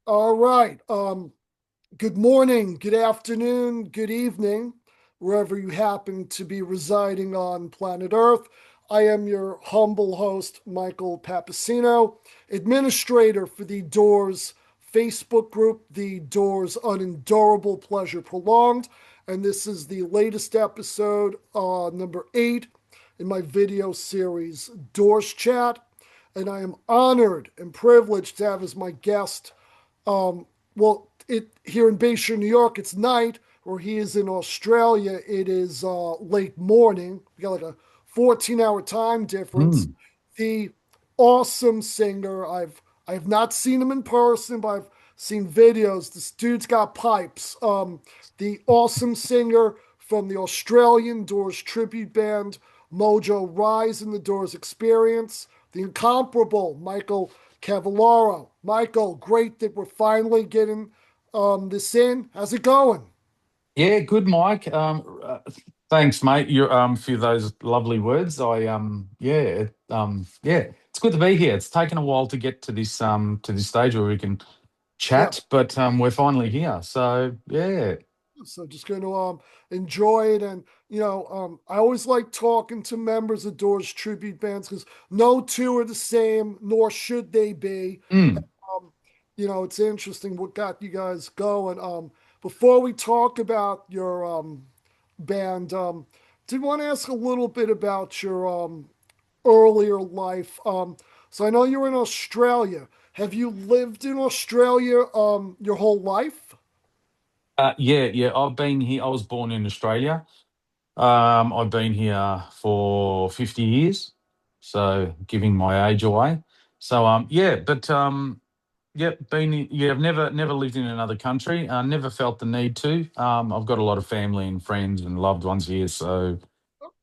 All right. Good morning, good afternoon, good evening, wherever you happen to be residing on planet Earth. I am your humble host, Michael Pappaceno, administrator for the Doors Facebook group, the Doors Unendurable Pleasure Prolonged. And this is the latest episode, number 8 in my video series, Doors Chat. And I am honored and privileged to have as my guest well, it here in Bayshore, New York, it's night, where he is in Australia. It is late morning. We got like a 14-hour time difference. Mm. The awesome singer. I have not seen him in person, but I've seen videos. This dude's got pipes. The awesome singer from the Australian Doors tribute band Mojo Rise in the Doors Experience. The incomparable Michael Cavallaro. Michael, great that we're finally getting this in. How's it going? Yeah, good, Mike. Thanks, mate. You for those lovely words. Yeah, it's good to be here. It's taken a while to get to this stage where we can Yeah. chat, but we're finally here. So yeah. So just going to enjoy it, and I always like talking to members of Doors tribute bands because no two are the same, nor should they be. Mm. Um, it's interesting what got you guys going. Before we talk about your band, did want to ask a little bit about your earlier life. So I know you're in Australia. Have you lived in Australia your whole life? Yeah. I've been here. I was born in Australia. I've been here for 50 years, so giving my age away. So yeah, but yeah, I've never lived in another country. Never felt the need to. I've got a lot of family and friends and loved ones here, so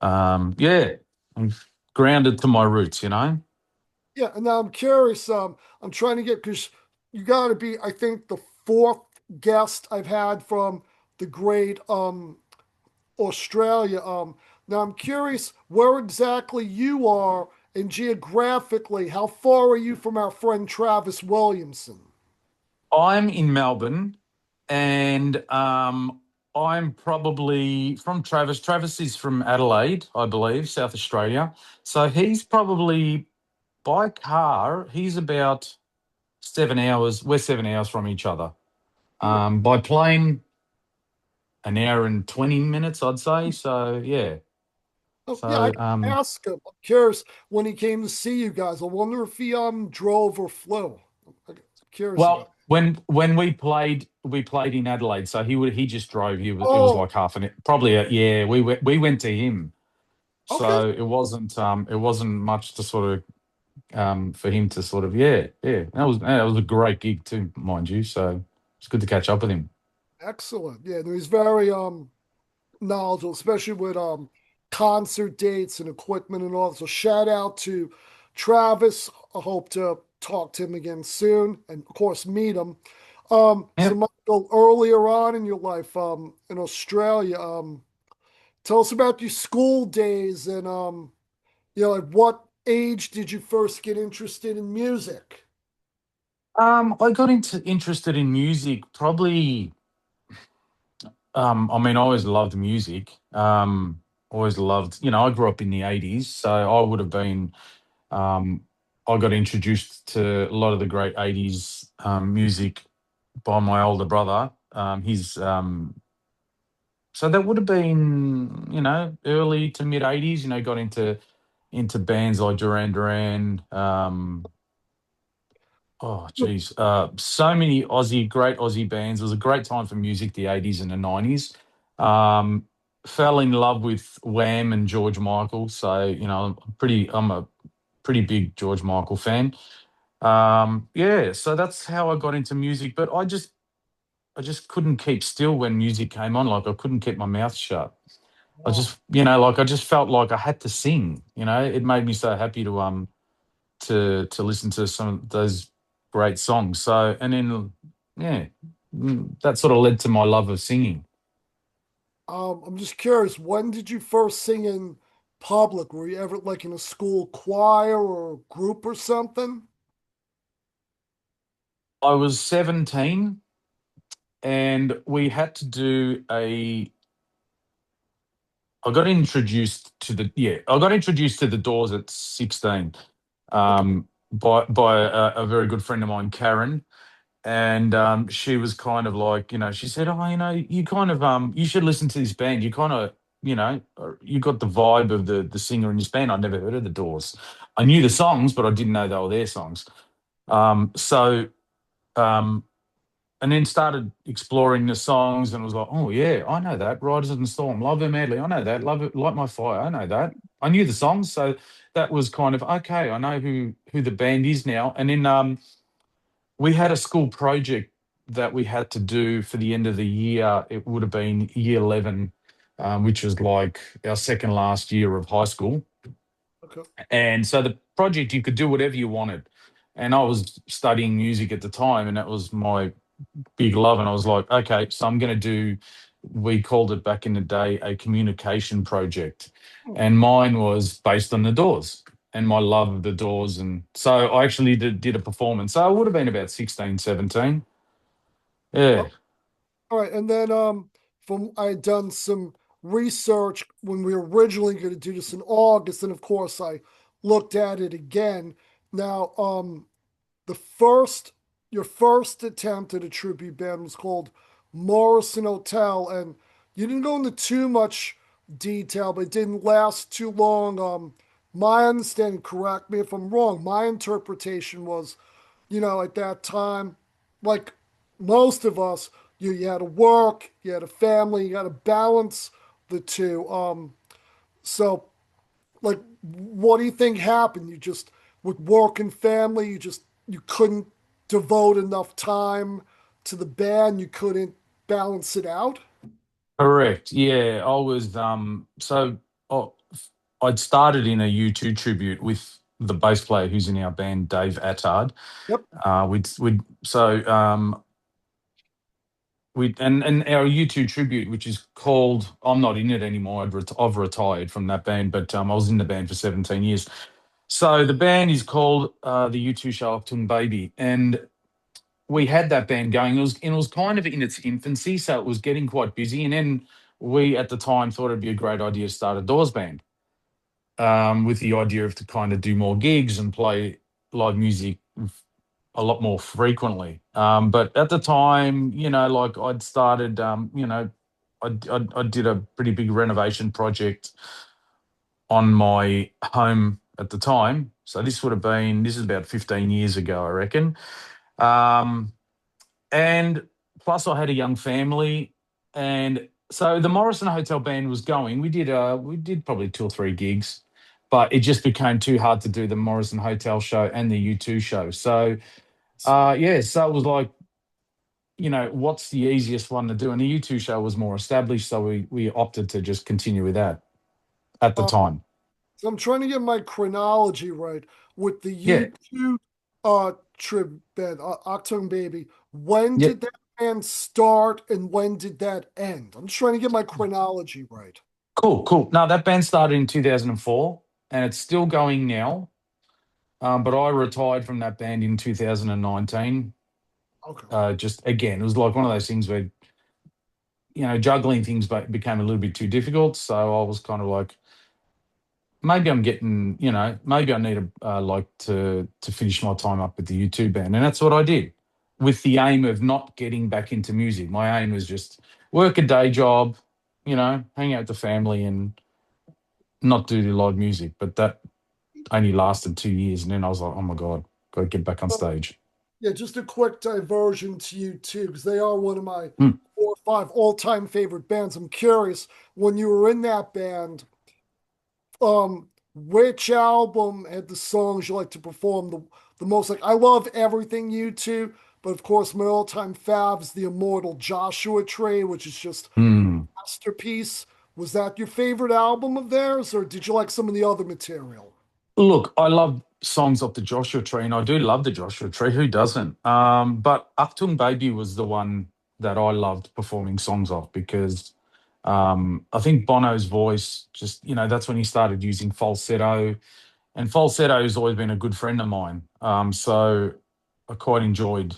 yeah, I'm grounded to my roots. Yeah, and now I'm curious. I'm trying to get because you got to be, I think, the fourth guest I've had from the great Australia. Now I'm curious where exactly you are and geographically, how far are you from our friend Travis Williamson? I'm in Melbourne, and I'm probably from Travis. Travis is from Adelaide, I believe, South Australia. So he's probably by car. He's about 7 hours. We're 7 hours from each other. Hmm. By plane, an hour and 20 minutes, I'd say. So yeah. Oh, yeah, I So can ask him. I'm curious when he came to see you guys. I wonder if he drove or flew. I'm curious about well, it. when we played in Adelaide. So he just drove. It was Oh, like half an probably yeah. We went to him. okay. So it wasn't much to sort of for him to sort of yeah. That was a great gig too, mind you. So it's good to catch up with him. Excellent. Yeah, no, he's very knowledgeable, especially with concert dates and equipment and all. So shout out to Travis. I hope to talk to him again soon and of course meet him. So Yep. Michael, earlier on in your life, in Australia, tell us about your school days and at what age did you first get interested in music? I got into interested in music probably. I mean, I always loved music. Always loved. I grew up in the '80s, so I would have been. Um, I got introduced to a lot of the great '80s music by my older brother. So that would have been, early to mid '80s. Got into bands like Duran Duran. Oh, geez. So many great Aussie bands. It was a great time for music, the '80s and the '90s. Um, Fell in love with Wham and George Michael. So, I'm a pretty big George Michael fan. Yeah, so that's how I got into music. But I just couldn't keep still when music came on. Like I couldn't keep my mouth shut. Oh, I just felt like I had to sing. It made me so happy to listen to some of those great songs. So and then yeah, that sort of led to my love of singing. I'm just curious, when did you first sing in public? Were you ever like in a school choir or group or something? I was 17 and we had to do a I got introduced to I got introduced to the Doors at 16 Okay. by a very good friend of mine, Karen. And she was kind of like, she said, "Oh, you kind of you should listen to this band. You kind of, you got the vibe of the singer in this band." I'd never heard of the Doors. I knew the songs, but I didn't know they were their songs. So um, and then started exploring the songs and was like, "Oh yeah, I know that. Riders on the Storm, Love Her Madly, I know that. Love It, Light My Fire, I know that." I knew the songs, so that was kind of okay. I know who the band is now. And then we had a school project that we had to do for the end of the year. It would have been year 11, which was like our second last year of high school. Okay. And so the project, you could do whatever you wanted. And I was studying music at the time, and that was my big love. And I was like, okay, so I'm going to do, we called it back in the day, a communication project. Hmm. And mine was based on the Doors and my love of the Doors. And so I actually did a performance. So I would have been about 16, 17. Oh, Yeah. all right. And then from I had done some research when we were originally going to do this in August, and of course I looked at it again. Now, the first your first attempt at a tribute band was called Morrison Hotel, and you didn't go into too much detail, but it didn't last too long. My understanding, correct me if I'm wrong, my interpretation was, at that time, like most of us, you had to work, you had a family, you got to balance the two. So like, what do you think happened? You just, with work and family, you couldn't devote enough time to the band. You couldn't balance it out. Correct. Yeah. I was, oh, I'd started in a U2 tribute with the bass player who's in our band, Dave Attard. Yep. So we and our U2 tribute, which is called, I'm not in it anymore. I've retired from that band, but I was in the band for 17 years. So the band is called the U2 Show Achtung Baby, and we had that band going. It was kind of in its infancy, so it was getting quite busy. And then we at the time thought it'd be a great idea to start a Doors band, with the idea of to kind of do more gigs and play live music a lot more frequently. But at the time, like I'd started, I did a pretty big renovation project on my home at the time. So this is about 15 years ago, I reckon. Um, and plus I had a young family, and so the Morrison Hotel band was going. We did probably two or three gigs, but it just became too hard to do the Morrison Hotel show and the U2 show. So so it was like, what's the easiest one to do? And the U2 show was more established, so we opted to just continue with that at the Uh, time. so I'm trying to get my chronology right with the Yeah. U2 trib band, Octung Baby. When Yeah. did that band start and when did that end? I'm just trying to get my chronology right. Cool, cool. No, that band started in 2004 and it's still going now. But I retired from that band in 2019. Okay. Just again, it was like one of those things where, juggling things became a little bit too difficult. So I was kind of like, maybe I'm getting, maybe I need to finish my time up with the U2 band. And that's what I did with the aim of not getting back into music. My aim was just work a day job, hang out with the family and not do the live music. But that only lasted 2 years. And then I was like, oh my God, got to get back on stage. Yeah, just a quick diversion to you too, because they are one of my Hmm. 4 or 5 all-time favorite bands. I'm curious, when you were in that band, which album had the songs you like to perform the most? Like, I love everything U2, but of course, my all-time fav is the immortal Joshua Tree, which is just Hmm. masterpiece. Was that your favorite album of theirs, or did you like some of the other material? Look, I love songs off the Joshua Tree, and I do love the Joshua Tree. Who doesn't? But Achtung Baby was the one that I loved performing songs off because I think Bono's voice just, that's when he started using falsetto, and falsetto has always been a good friend of mine. So I quite enjoyed.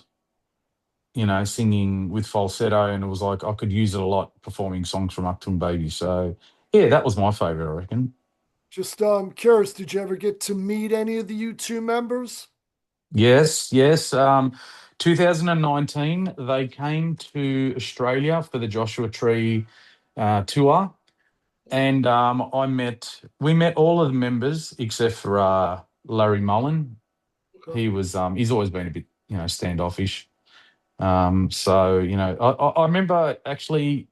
singing with falsetto, and it was like I could use it a lot performing songs from Achtung Baby. So yeah, that was my favorite, I reckon. Just curious, did you ever get to meet any of the U2 members? Yes, yes. 2019, they came to Australia for the Joshua Tree tour, and we met all of the members except for Larry Mullen. Okay. He's always been a bit, standoffish. So I remember actually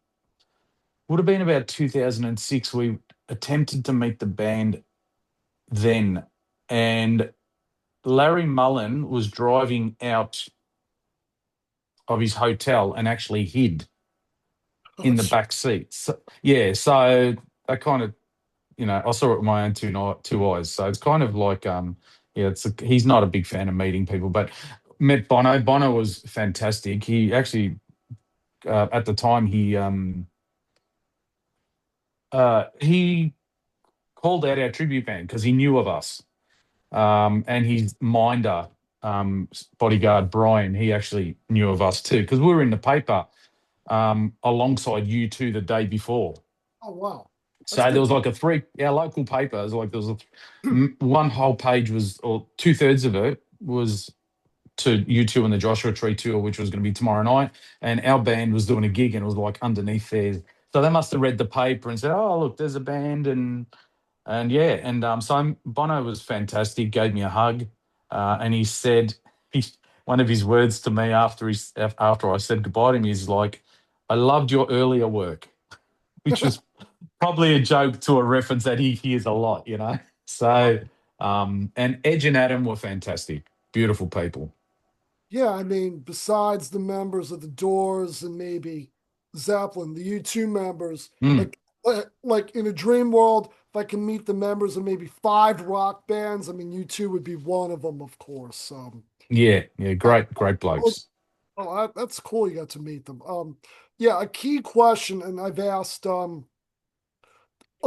would have been about 2006. We attempted to meet the band then, and Larry Mullen was driving out of his hotel and actually hid Oh, in the back seat. So, yeah, so I kind of, I saw it with my own two eyes. So it's kind of like, yeah, he's not a big fan of meeting people, but met Bono. Bono was fantastic. He actually, at the time, he called out our tribute band because he knew of us. And his minder, bodyguard Brian, he actually knew of us too because we were in the paper alongside U2 the day before. oh wow, that's So there good. was like our local paper, was like there was one whole page was, or two-thirds of it was to U2 and the Joshua Tree tour, which was going to be tomorrow night. And our band was doing a gig and it was like underneath there. So they must have read the paper and said, oh, look, there's a band. And yeah, and Bono was fantastic, gave me a hug. And he said, he, one of his words to me after I said goodbye to him is like, I loved your earlier work, which was probably a joke to a reference that he hears a lot. So, and Edge and Adam were fantastic, beautiful people. Yeah, I mean, besides the members of the Doors and maybe Zeppelin, the U2 members, Mm, like in a dream world, if I can meet the members of maybe five rock bands, I mean, U2 would be one of them, of course. yeah, yeah, Uh, great, great oh, blokes. that's cool. You got to meet them. Yeah, a key question, and I've asked a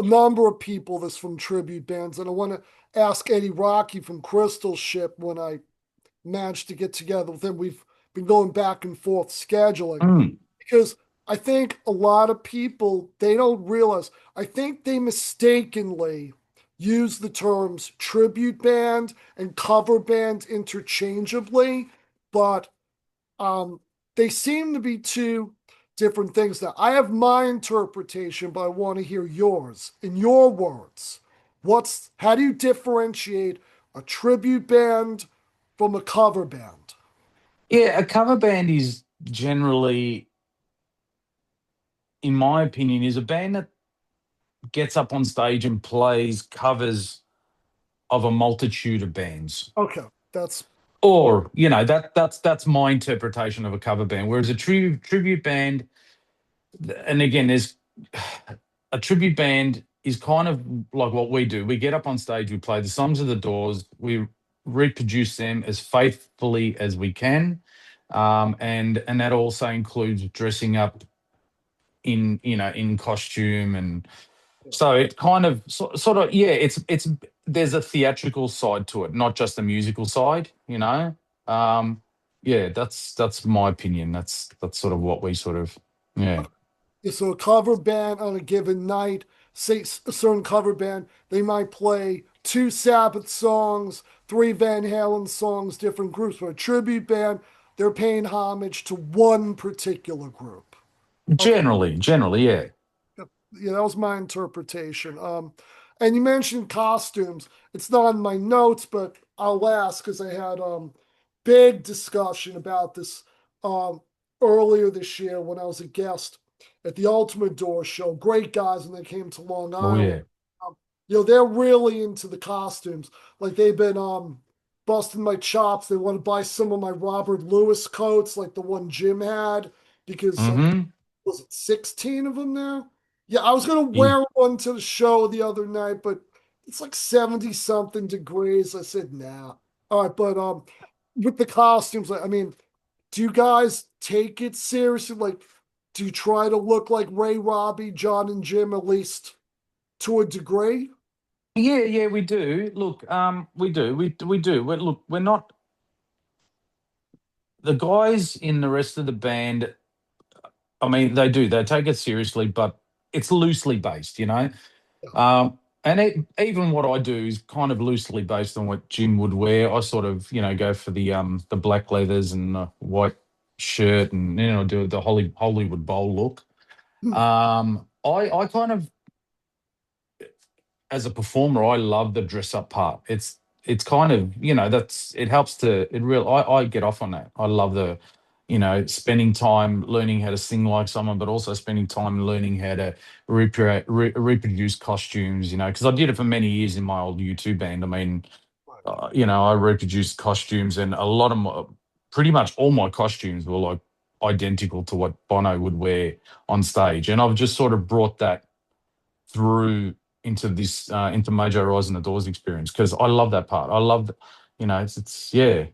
number of people this from tribute bands, and I want to ask Eddie Rocky from Crystal Ship when I managed to get together with him. We've been going back and forth scheduling Mm, because I think a lot of people they don't realize. I think they mistakenly use the terms tribute band and cover band interchangeably, but um, they seem to be two different things. Now, I have my interpretation, but I want to hear yours. In your words, how do you differentiate a tribute band from a cover band? yeah, a cover band is generally, in my opinion, is a band that gets up on stage and plays covers of a multitude of bands. Okay, that's Or, that's my interpretation of a cover band. Whereas a tribute band, and again, there's a tribute band is kind of like what we do. We get up on stage, we play the songs of the Doors, we reproduce them as faithfully as we can, and that also includes dressing up in costume, and so it kind of sort of, yeah, it's there's a theatrical side to it, not just the musical side. Um, yeah, that's my opinion. That's sort of what we sort of, yeah. yeah, so a cover band on a given night, say a certain cover band, they might play two Sabbath songs, three Van Halen songs, different groups. But a tribute band, they're paying homage to one particular group. Okay. Generally, yeah. Yeah, that was my interpretation. And you mentioned costumes. It's not on my notes, but I'll ask because I had big discussion about this um earlier this year when I was a guest at the Ultimate Door show. Great guys when they came to Long Oh Island. yeah. They're really into the costumes. Like they've been busting my chops. They want to buy some of my Robert Lewis coats, like the one Jim had, because like Mm-hmm. was it 16 of them now? Yeah, I was gonna wear one to the show the other night, but it's like 70 something degrees. I said, nah. All right, but with the costumes, I mean, do you guys take it seriously? Like, do you try to look like Ray, Robbie, John, and Jim at least to a degree? Yeah, yeah, we do. Look, we do. We do. Look, we're not. the guys in the rest of the band, I mean, they take it seriously, but it's loosely based, you know. And even what I do is kind of loosely based on what Jim would wear. I sort of, go for the black leathers and the white shirt, and do the Hollywood Bowl look. I kind of, as a performer, I love the dress up part. It's kind of, that's it helps to it real I get off on that. I love the, spending time learning how to sing like someone, but also spending time learning how to reproduce costumes, because I did it for many years in my old U2 band. I mean, I reproduced costumes, and a lot of pretty much all my costumes were like identical to what Bono would wear on stage. And I've just sort of brought that through into this into Mojo Rise and the Doors experience, because I love that part. I love, it's yeah,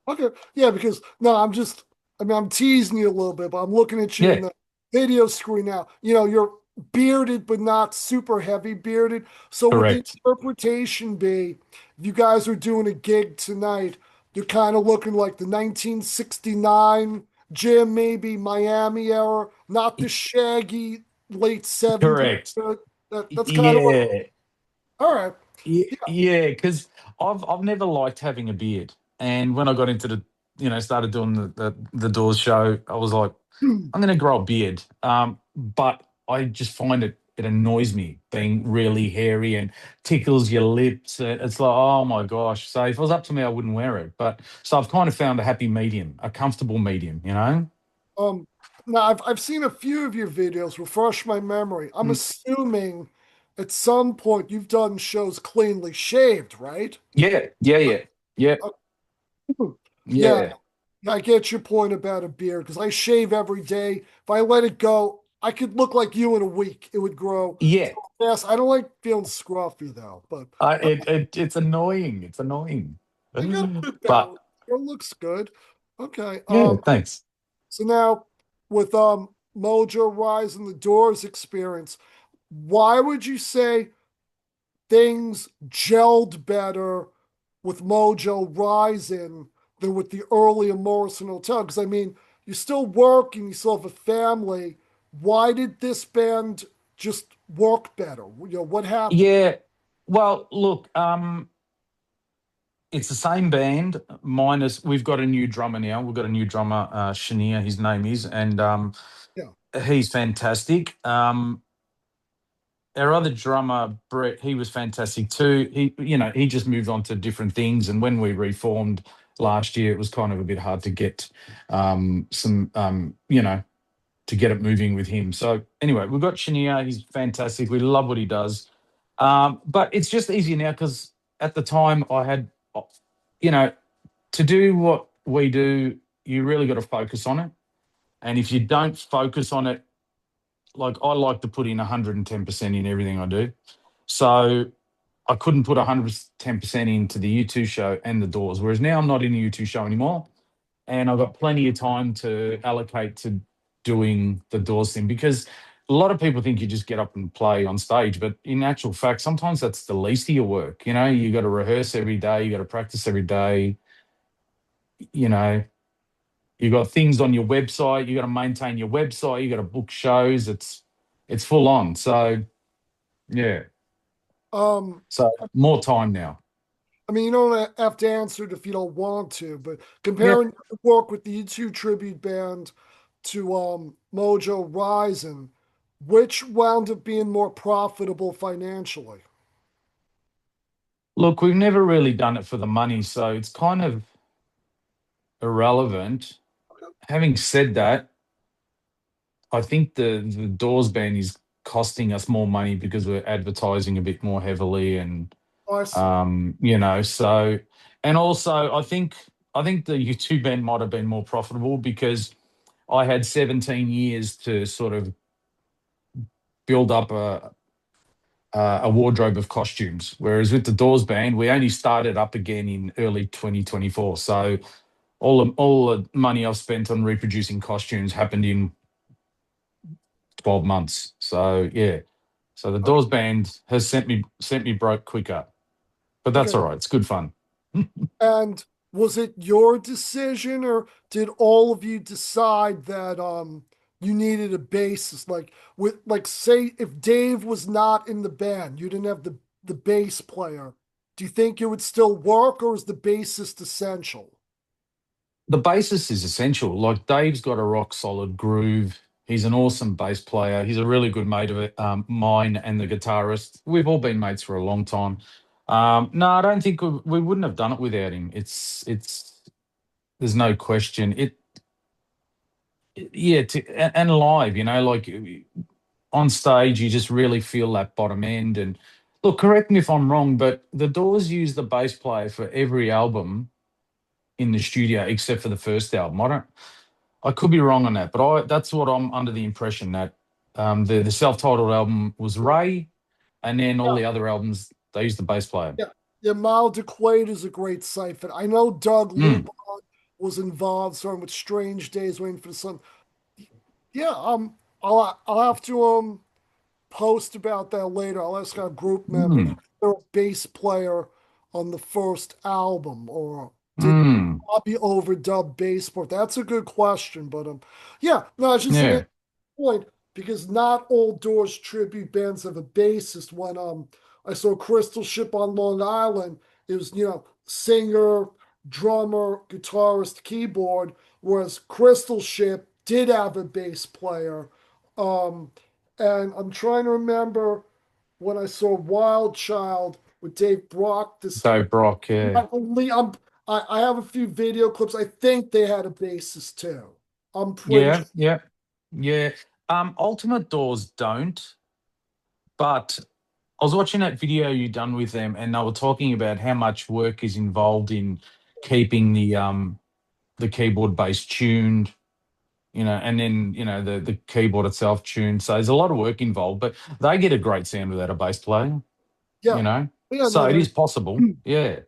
Okay. Yeah, because no, I mean, I'm teasing you a little bit, but I'm looking at you in yeah, the video screen now. You're bearded, but not super heavy bearded. So would the correct, interpretation be, if you guys are doing a gig tonight, you're kind of looking like the 1969 Jim, maybe Miami era, not the shaggy late 70s. correct, That's kind of what, yeah. all right. Yeah, because I've never liked having a beard, and when I got into the, started doing the Doors show, I was like, Yeah. I'm going to grow a beard. But I just find it annoys me being really hairy and tickles your lips. It's like, oh my gosh. So if it was up to me, I wouldn't wear it. But so I've kind of found a happy medium, a comfortable medium. You know. Um, Now I've seen a few of your videos. Refresh my memory. I'm Mm. assuming at some point you've done shows cleanly shaved, right? Yeah, yeah, yeah, yeah, Uh, yeah, yeah, I get your point about a beard because I shave every day. If I let it go, I could look like you in a week. It would grow yeah. so fast. I don't like feeling scruffy though, but It's annoying. It's annoying. you got a good But balance. It looks good. Okay. yeah, thanks. So now with Mojo Rise and the Doors experience, why would you say things gelled better with Mojo Rising than with the earlier Morrison Hotel? Because I mean, you still work and you still have a family. Why did this band just work better? What happened? Yeah. Well, look, it's the same band, minus we've got a new drummer now. We've got a new drummer, Shania, his name is, and Yeah. he's fantastic. Our other drummer, Brett, he was fantastic too. He just moved on to different things. And when we reformed last year, it was kind of a bit hard to get some, to get it moving with him. So anyway, we've got Shania. He's fantastic. We love what he does. But it's just easier now because at the time I had, you know, to do what we do, you really got to focus on it. And if you don't focus on it, like I like to put in 110% in everything I do. So I couldn't put 110% into the U2 show and the Doors. Whereas now I'm not in the U2 show anymore. And I've got plenty of time to allocate to doing the Doors thing, because a lot of people think you just get up and play on stage, but in actual fact, sometimes that's the least of your work. You got to rehearse every day, you got to practice every day. You know, you got things on your website, you got to maintain your website, you got to book shows. It's full on. So yeah, Um, so more time now. I mean, you don't have to answer it if you don't want to, but Yep. comparing your work with the U2 tribute band to Mojo Rising, which wound up being more profitable financially? Look, we've never really done it for the money, so it's kind of irrelevant. Having said that, I think the Doors band is costing us more money because we're advertising a bit more heavily, and Oh, I see. so, and also I think the YouTube band might have been more profitable because I had 17 years to sort of build up a wardrobe of costumes, whereas with the Doors band, we only started up again in early 2024. So all the money I've spent on reproducing costumes happened in 12 months. So yeah. So the Okay. Doors band has sent me broke quicker. But that's Okay. all right. It's good fun. And Was it your decision, or did all of you decide that you needed a bassist? Like with like say if Dave was not in the band, you didn't have the bass player. Do you think it would still work, or is the bassist essential? The bassist is essential. Like Dave's got a rock solid groove. He's an awesome bass player. He's a really good mate of it, mine and the guitarist. We've all been mates for a long time. No, I don't think we wouldn't have done it without him. There's no question. Yeah, and live, like on stage, you just really feel that bottom end. And look, correct me if I'm wrong, but the Doors use the bass player for every album in the studio except for the first album. I could be wrong on that, but that's what I'm under the impression that the self-titled album was Ray, and then all the other albums they used the bass player. Yeah, yeah. Mal DeQuaid is a great siphon. I know Doug Mm, Lupon was involved, starting with Strange Days, Waiting for the Sun. Yeah, I'll have to post about that later. I'll ask our group members. mm, They're a bass player on the first album, or did mm, Bobby overdub bass part? That's a good question, but yeah, no, it's just an yeah, point because not all Doors tribute bands have a bassist. When I saw Crystal Ship on Long Island, it was singer, drummer, guitarist, keyboard, whereas Crystal Ship did have a bass player. Um, and I'm trying to remember when I saw Wild Child with Dave Brock. This Dave Brock, yeah, not only I have a few video clips. I think they had a bassist too. I'm pretty yeah, sure. yeah, yeah. Ultimate Doors don't, but I was watching that video you done with them, and they were talking about how much work is involved in keeping the keyboard bass tuned, and then the keyboard itself tuned. So there's a lot of work involved, but they get a great sound without a bass player, Yeah, yeah. So No, it they're is possible. Yeah.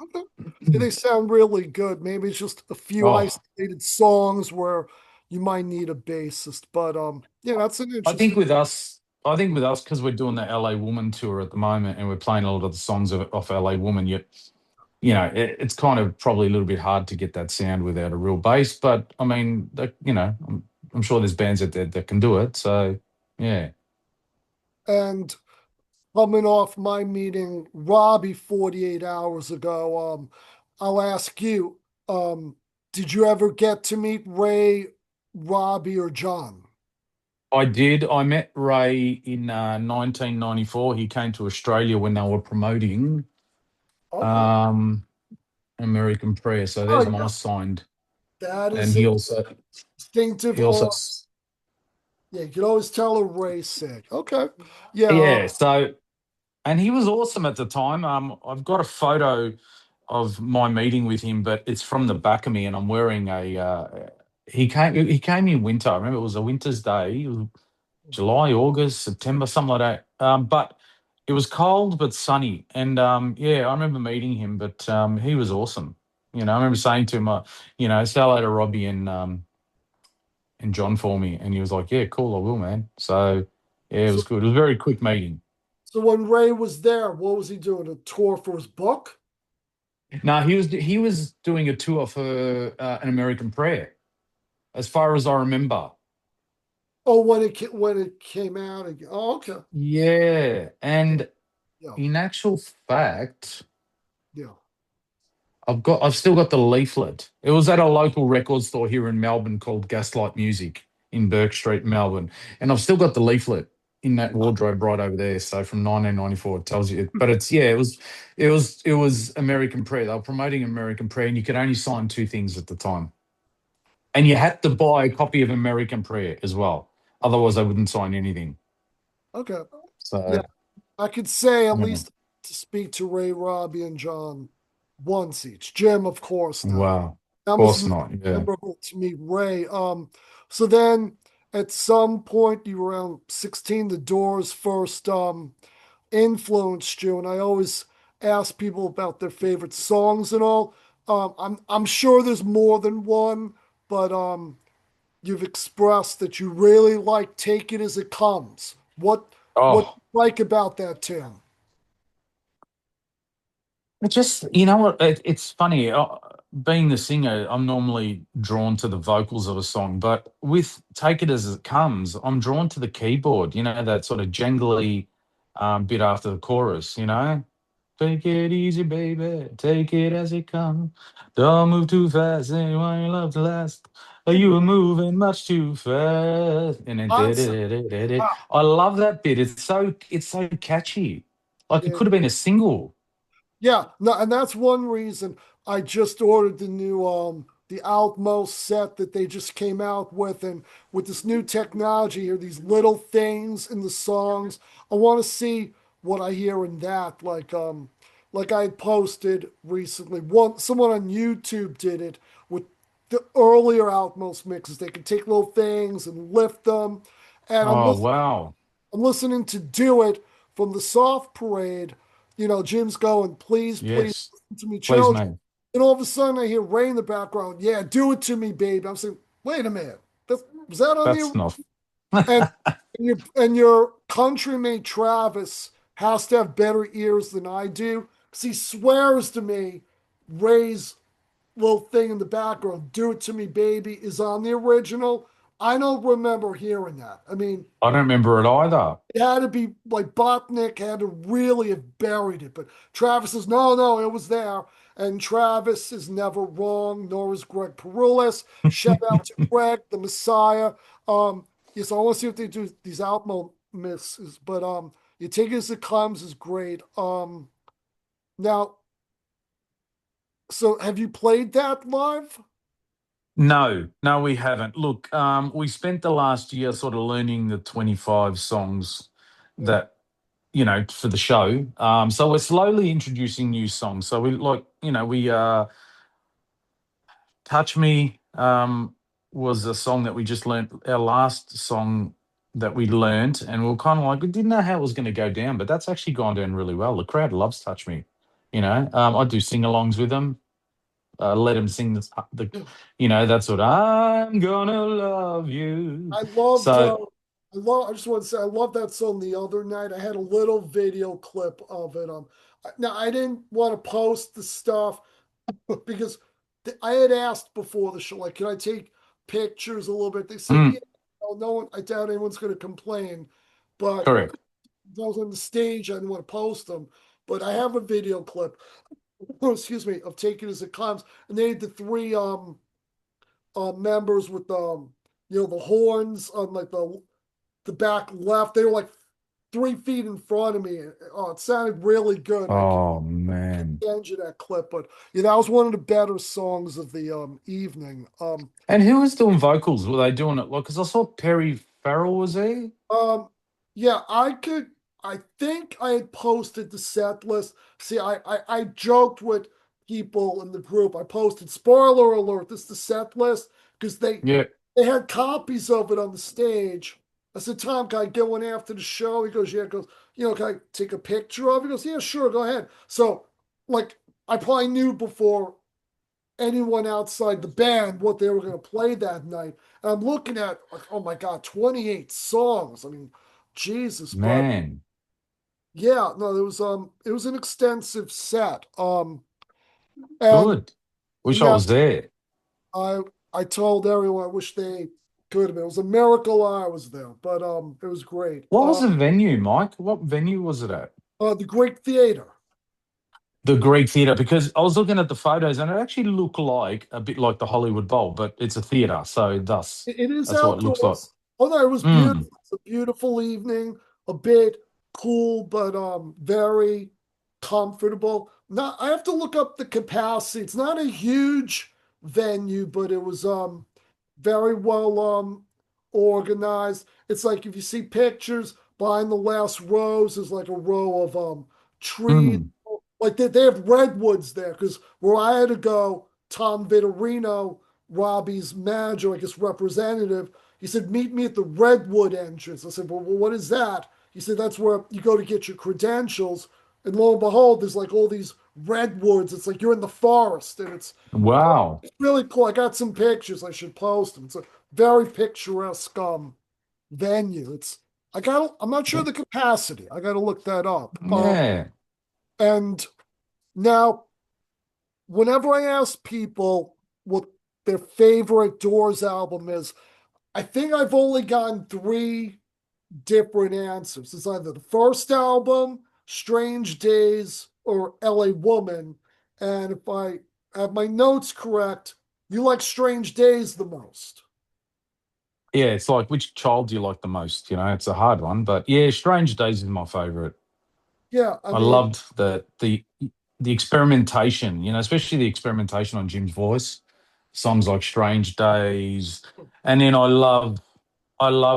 okay. See, they sound really good. Maybe it's just a few Oh, isolated songs where you might need a bassist, but yeah, that's an I think interesting. with us, because we're doing the LA Woman tour at the moment, and we're playing a lot of the songs off LA Woman. Yet, it's kind of probably a little bit hard to get that sound without a real bass. But I mean, I'm sure there's bands out there that can do it. So yeah. And coming off my meeting Robbie 48 hours ago, I'll ask you, um, did you ever get to meet Ray, Robbie, or John? I did. I met Ray in 1994. He came to Australia when they were promoting Okay. um, American Prayer. So Oh, there's my yeah. signed, That and is a distinctive he also or yeah, you can always tell a Ray sick. Okay. Yeah, yeah. So and he was awesome at the time. I've got a photo of my meeting with him, but it's from the back of me, and I'm wearing a. He came in winter. I remember it was a winter's day. It was July, August, September, something like that. But it was cold but sunny, and yeah, I remember meeting him. But he was awesome. I remember saying to him, say hello to Robbie and John for me, and he was like, "Yeah, cool, I will, man." So yeah, it so was good. It was a very quick meeting. so when Ray was there, what was he doing? A tour for his book? No, he was doing a tour for an American Prayer, as far as I remember. Oh, when it came out again. Oh, okay. Yeah, Yeah, and yeah, in actual fact, yeah. I've still got the leaflet. It was at a local record store here in Melbourne called Gaslight Music in Burke Street, Melbourne, and I've still got the leaflet in that wardrobe right over there. So from 1994, it tells you. But it's yeah, it was American Prayer. They were promoting American Prayer, and you could only sign two things at the time, and you had to buy a copy of American Prayer as well. Otherwise, I wouldn't sign anything. Okay. Yeah, So I could say at yeah. least to speak to Ray, Robbie, and John once each. Jim, of course, not. Wow. That Of was course not. Yeah. memorable to meet Ray. So then at some point you were around 16, the Doors first influenced you, and I always ask people about their favorite songs and all. I'm sure there's more than one, but you've expressed that you really like Take It As It Comes. What Oh, you like about that, Tim? it just what? It's funny. being the singer, I'm normally drawn to the vocals of a song, but with Take It As It Comes, I'm drawn to the keyboard, that sort of jangly bit after the chorus, Take it easy, baby. Take it as it comes. Don't move too fast. Anyone you love to last. You were moving much too fast. And then I'd say, I love that bit. It's so catchy. Like it yeah, could have been a single. yeah, no, and that's one reason I just ordered the new the Outmost set that they just came out with, and with this new technology here, these little things in the songs. I want to see what I hear in that. Like I posted recently, one someone on YouTube did it with the earlier Outmost mixes. They could take little things and lift them, and Oh wow. I'm listening to Do It from the Soft Parade. Jim's going, please, please Yes. listen to me, Please, children. mate. And all of a sudden I hear Ray in the background. Yeah, do it to me, baby. I'm saying, wait a minute. Was that on That's the not. and your countryman Travis has to have better ears than I do because he swears to me Ray's little thing in the background, do it to me, baby, is on the original. I don't remember hearing that. I mean, I don't remember it either. it had to be like Botnick had to really have buried it. But Travis says, no, no, it was there. And Travis is never wrong, nor is Greg Perulis. Shout out to Greg, the Messiah. Yes, I want to see what they do these Alamo misses. But you take it as it comes is great. Now, so have you played that live? No, no, we haven't. Look, we spent the last year sort of learning the 25 songs Yeah. that, for the show. So we're slowly introducing new songs. So we like, we Touch Me was a song that we just learnt, our last song that we learnt, and we were kind of like, we didn't know how it was going to go down, but that's actually gone down really well. The crowd loves Touch Me. I do sing-alongs with them, let them sing that's what I'm gonna love you. I loved So, I just want to say I love that song the other night. I had a little video clip of it. Now I didn't want to post the stuff because I had asked before the show, like, can I take pictures a little bit? They said, yeah, mm, no one, I doubt anyone's going to complain. But correct. I was on the stage, I didn't want to post them. But I have a video clip, excuse me, of Take It As It Comes. And they had the three members with the horns on like the back left. They were like 3 feet in front of me. Oh, it sounded really good. I can Oh man. send you that clip, but that was one of the better songs of the evening. And who was doing vocals? Were they doing it like? Because I saw Perry Farrell was there. Um, yeah, I could. I think I had posted the set list. See, I joked with people in the group. I posted spoiler alert. This is the set list because Yeah, they had copies of it on the stage. I said, Tom, can I get one after the show? He goes, yeah. He goes, can I take a picture of it? He goes, yeah, sure, go ahead. So, like, I probably knew before anyone outside the band what they were going to play that night. And I'm looking at, like, oh my God, 28 songs. I mean, Jesus. But man, yeah, no, it was an extensive set. And good. Wish I yeah, was there. I I told everyone I wish they could have been. It was a miracle I was there, but it was great. What was the venue, Mike? What venue was it at? The Great Theater. The Greek Theatre, because I was looking at the photos and it actually looked like a bit like the Hollywood Bowl, but it's a theatre, so thus It is that's what it looks like. outdoors. Oh no, it was Mm, beautiful. It's a beautiful evening, a bit cool, but very comfortable. Not I have to look up the capacity. It's not a huge venue, but it was very well organized. It's like if you see pictures behind the last rows is like a row of trees. mm. Like they have redwoods there because where I had to go, Tom Vitorino, Robbie's manager, I guess representative, he said, meet me at the Redwood entrance. I said, well, what is that? He said, that's where you go to get your credentials. And lo and behold, there's like all these redwoods. It's like you're in the forest and Wow. it's really cool. I got some pictures. I should post them. It's a very picturesque venue. I'm not sure the capacity. I got to look that up. Yeah. And now whenever I ask people what their favorite Doors album is, I think I've only gotten three different answers. It's either the first album, Strange Days, or LA Woman. And if I have my notes correct, you like Strange Days the most. Yeah, it's like which child do you like the most? It's a hard one, but yeah, Strange Days is my favorite. Yeah, I I mean, loved the experimentation, especially the experimentation on Jim's voice. Songs like Strange Days. And then I love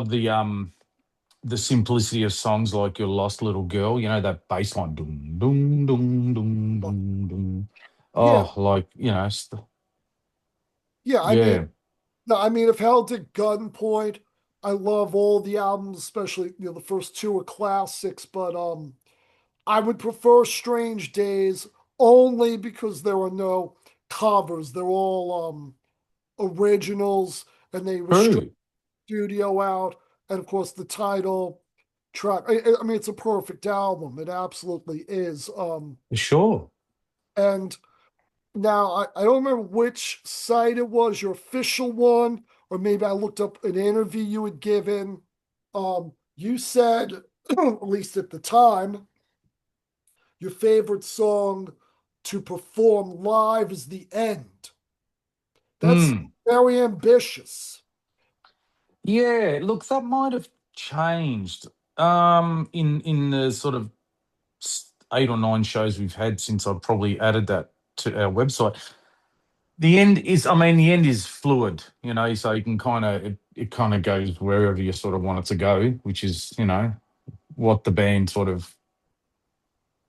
the simplicity of songs like Your Lost Little Girl, that bass line. Dum, dum, dum, dum, dum, dum. yeah, Oh, like, yeah. I mean, yeah. no, I mean, if held at gunpoint, I love all the albums, especially the first two are classics. But I would prefer Strange Days only because there are no covers. They're all originals, and they were straight True. studio out. And of course, the title track. I mean, it's a perfect album. It absolutely is. Sure. And now I don't remember which site it was, your official one, or maybe I looked up an interview you had given. You said, at least at the time, your favorite song to perform live is The End. That's Hmm. very ambitious. Yeah, look, that might have changed in the sort of 8 or 9 shows we've had since I've probably added that to our website. The end is fluid, so you can it kind of goes wherever you sort of want it to go, which is, what the band sort of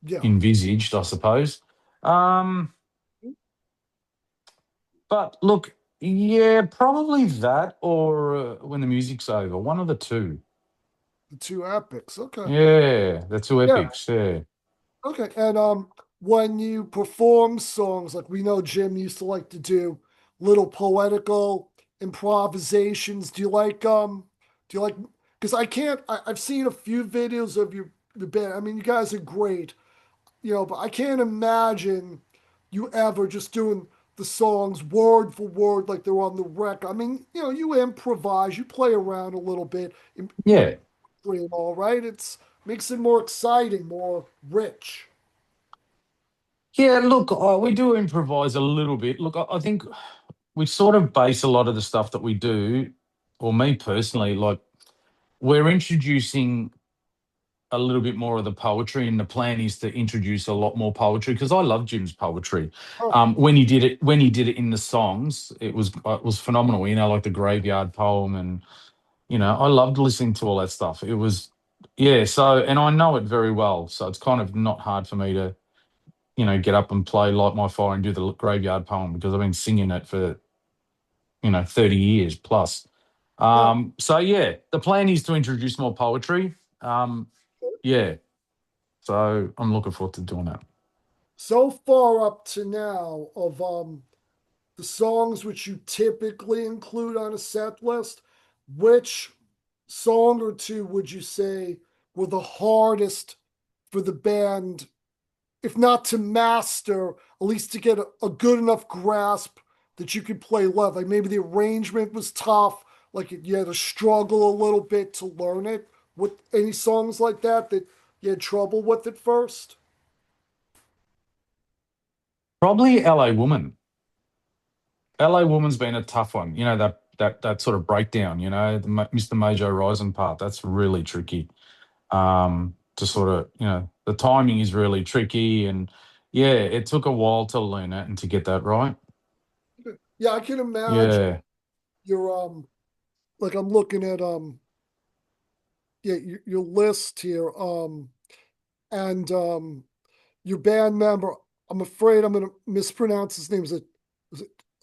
Yeah. envisaged, I suppose. Um, but look, yeah, probably that or When the Music's Over, one of the two. The two epics. Okay. Yeah, the two Yeah. epics. Yeah. Okay. And when you perform songs, like we know Jim used to like to do little poetical improvisations. Do you like because I've seen a few videos of the band. I mean, you guys are great, but I can't imagine you ever just doing the songs word for word like they're on the record. I mean, you improvise, you play around a little bit, like Yeah. and all right. It's makes it more exciting, more rich. Yeah, look, we do improvise a little bit. Look, I think we sort of base a lot of the stuff that we do, or me personally, like we're introducing a little bit more of the poetry, and the plan is to introduce a lot more poetry because I love Jim's poetry. Oh, When he did it in the songs, it was phenomenal. Like the Graveyard Poem, and I loved listening to all that stuff. It was, yeah. So, and I know it very well, so it's kind of not hard for me to get up and play Light My Fire and do the Graveyard Poem because I've been singing it for 30 years plus. yeah. So yeah, the plan is to introduce more poetry. Yeah, so I'm looking forward to doing that. So far up to now of the songs which you typically include on a set list, which song or two would you say were the hardest for the band, if not to master, at least to get a good enough grasp that you could play live? Like maybe the arrangement was tough, like you had to struggle a little bit to learn it. With any songs like that you had trouble with at first? Probably LA Woman. LA Woman's been a tough one. That sort of breakdown. Mr. Mojo Rising part. That's really tricky. To sort of the timing is really tricky, and yeah, it took a while to learn it and to get that right. Yeah, I can imagine Yeah. your like I'm looking at yeah, your list here and your band member, I'm afraid I'm going to mispronounce his name. Is it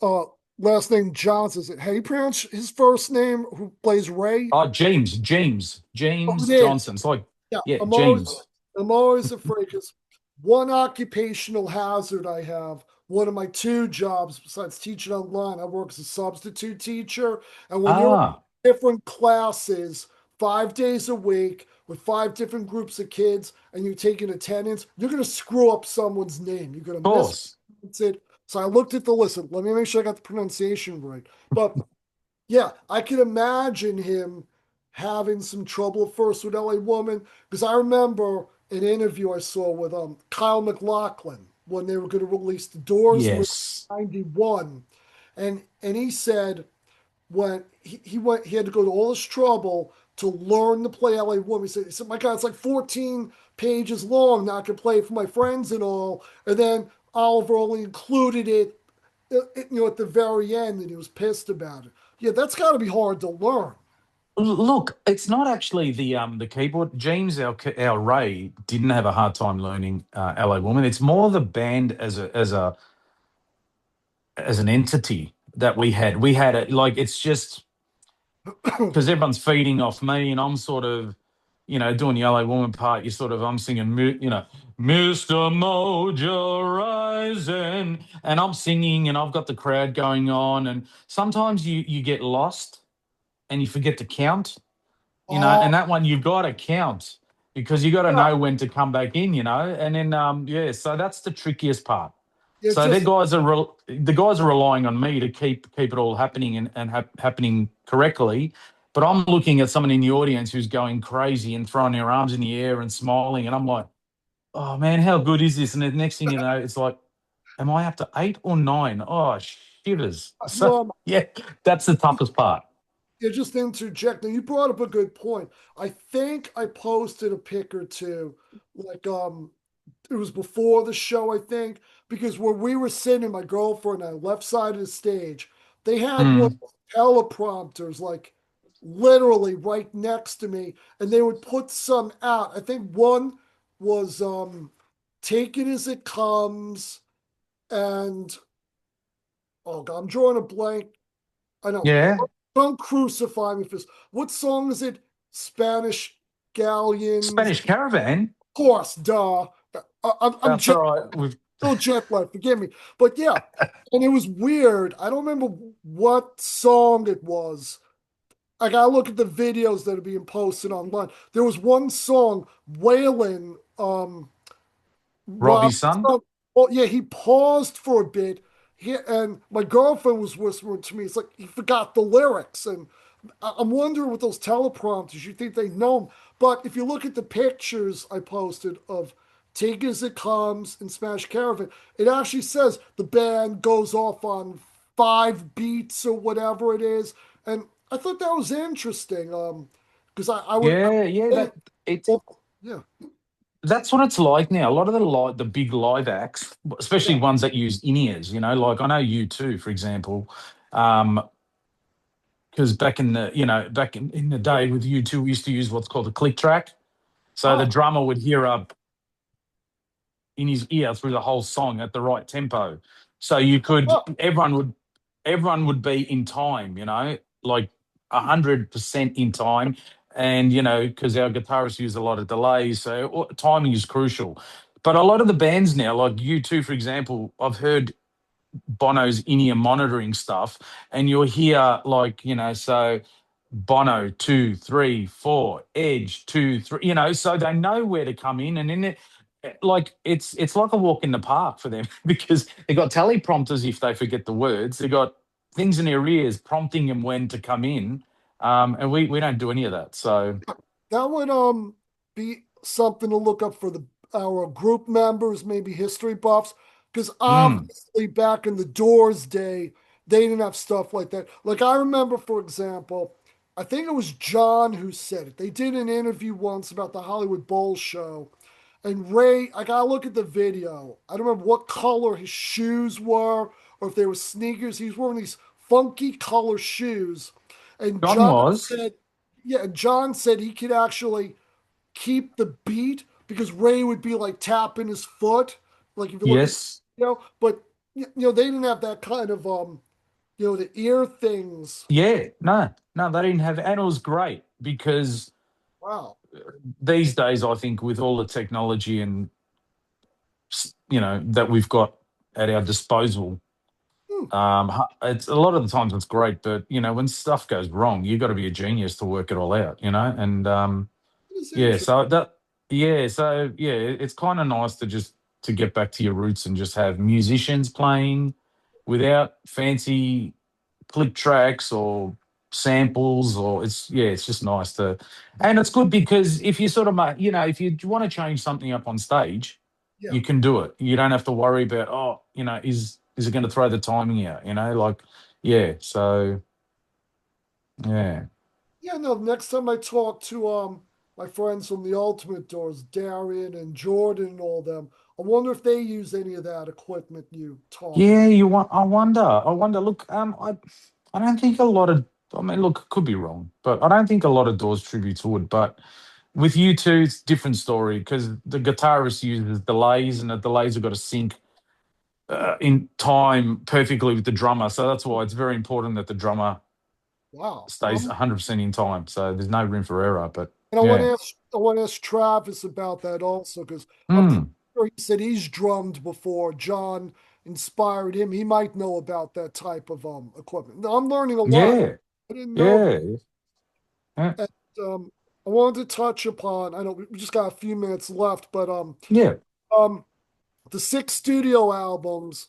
uh last name Johnson? Is it how you pronounce his first name, who plays Ray? Oh, James Oh, it James is. Johnson. It's like, Yeah, yeah, I'm always James. I'm always afraid because one occupational hazard I have, one of my two jobs besides teaching online, I work as a substitute teacher. And when you're Ah, in different classes 5 days a week with five different groups of kids and you're taking attendance, you're gonna screw up someone's name. You're gonna of course. mispronounce it. So I looked at the list. Let me make sure I got the pronunciation right. But yeah, I can imagine him having some trouble at first with LA Woman because I remember an interview I saw with Kyle MacLachlan when they were going to release The Doors in Yes. 91. And he said when he had to go to all this trouble to learn to play LA Woman. He said, my God, it's like 14 pages long. Now I can play it for my friends and all. And then Oliver only included it, at the very end, and he was pissed about it. Yeah, that's got to be hard to learn. Look, it's not actually the keyboard. James, our Ray, didn't have a hard time learning LA Woman. It's more the band as an entity that we had. We had it like it's just because everyone's feeding off me, and I'm sort of, doing the LA Woman part. I'm singing, Mr. Mojo Rising, and I'm singing, and I've got the crowd going on, and sometimes you get lost and you forget to count, Oh, and that one you've got to count because you got to yeah, know when to come back in, and then yeah, so that's the trickiest part. it So just the guys are relying on me to keep it all happening and happening correctly. But I'm looking at someone in the audience who's going crazy and throwing their arms in the air and smiling, and I'm like, oh man, how good is this? And the next thing you know, it's like, am I up to 8 or 9? Oh shivers. So well, yeah, that's the toughest part. you just interjecting. You brought up a good point. I think I posted a pic or two, like it was before the show, I think, because where we were sitting, my girlfriend and I, left side of the stage, they had one Mm, of those teleprompters, like literally right next to me, and they would put some out. I think one was Take It As It Comes, and oh God, I'm drawing a blank. I know. yeah, Don't crucify me for this. What song is it? Spanish Galleons. Spanish Caravan. Of course, duh. I'm That's all right. We've still jet lag, forgive me. But yeah, and it was weird. I don't remember what song it was. I gotta look at the videos that are being posted online. There was one song, Waylon, Robbie's Rob, son. well, yeah, he paused for a bit. And my girlfriend was whispering to me, it's like he forgot the lyrics. And I'm wondering with those teleprompters, you think they know them. But if you look at the pictures I posted of Take It As It Comes and Smash Caravan, it actually says the band goes off on 5 beats or whatever it is. And I thought that was interesting. Because I Yeah, yeah. would, That it's well, yeah, That's what it's like now. A lot of the big live acts, especially yeah. ones that use in-ears, like I know U2, for example, because back in the day with U2, we used to use what's called a click track. So the Oh, drummer would hear up in his ear through the whole song at the right tempo. So you could oh, everyone would be in time, like 100% in time. And because our guitarists use a lot of delays, so timing is crucial. But a lot of the bands now, like U2, for example, I've heard Bono's in-ear monitoring stuff, and you'll hear like, so Bono 2, 3, 4, Edge 2, 3, so they know where to come in, and in it, like it's like a walk in the park for them because they got teleprompters if they forget the words. They got things in their ears prompting them when to come in, and we don't do any of that. So that would be something to look up for the our group members, maybe history buffs, because mm, obviously back in the Doors day, they didn't have stuff like that. Like I remember, for example, I think it was John who said it. They did an interview once about the Hollywood Bowl show, and Ray, I gotta look at the video. I don't remember what color his shoes were, or if they were sneakers. He was wearing these funky color shoes, and John John was said yeah, John said he could actually keep the beat because Ray would be like tapping his foot, like if you look at yes, but they didn't have that kind of the ear things. yeah, no, they didn't have, and it was great because Wow. these days I think with all the technology and that we've got at our disposal. Hmm, It's a lot of the times it's great, but when stuff goes wrong, you got to be a genius to work it all out, and it's yeah, interesting. so yeah, it's kind of nice to just to get back to your roots and just have musicians playing. without fancy click tracks or samples, or it's just nice to, and it's good because if you sort of if you want to change something up on stage, Yeah. you can do it. You don't have to worry about, is it going to throw the timing out, like, yeah. So yeah. Yeah, no, next time I talk to my friends from the Ultimate Doors, Darian and Jordan and all them, I wonder if they use any of that equipment you talk about. Yeah, you want. I wonder. Look, I don't think a lot of. I mean, look, could be wrong, but I don't think a lot of Doors tributes would. But with U2, it's a different story because the guitarist uses delays, and the delays have got to sync in time perfectly with the drummer. So that's why it's very important that the drummer Wow. stays 100% in time. So there's no room for error. But And yeah. I want to ask Travis about that also because I'm pretty Hmm. sure he said he's drummed before. John inspired him. He might know about that type of equipment. Now, I'm learning a lot. Yeah. I didn't know about. Yeah. Yeah. And, I wanted to touch upon. I know we just got a few minutes left, but Yeah. um, the six studio albums.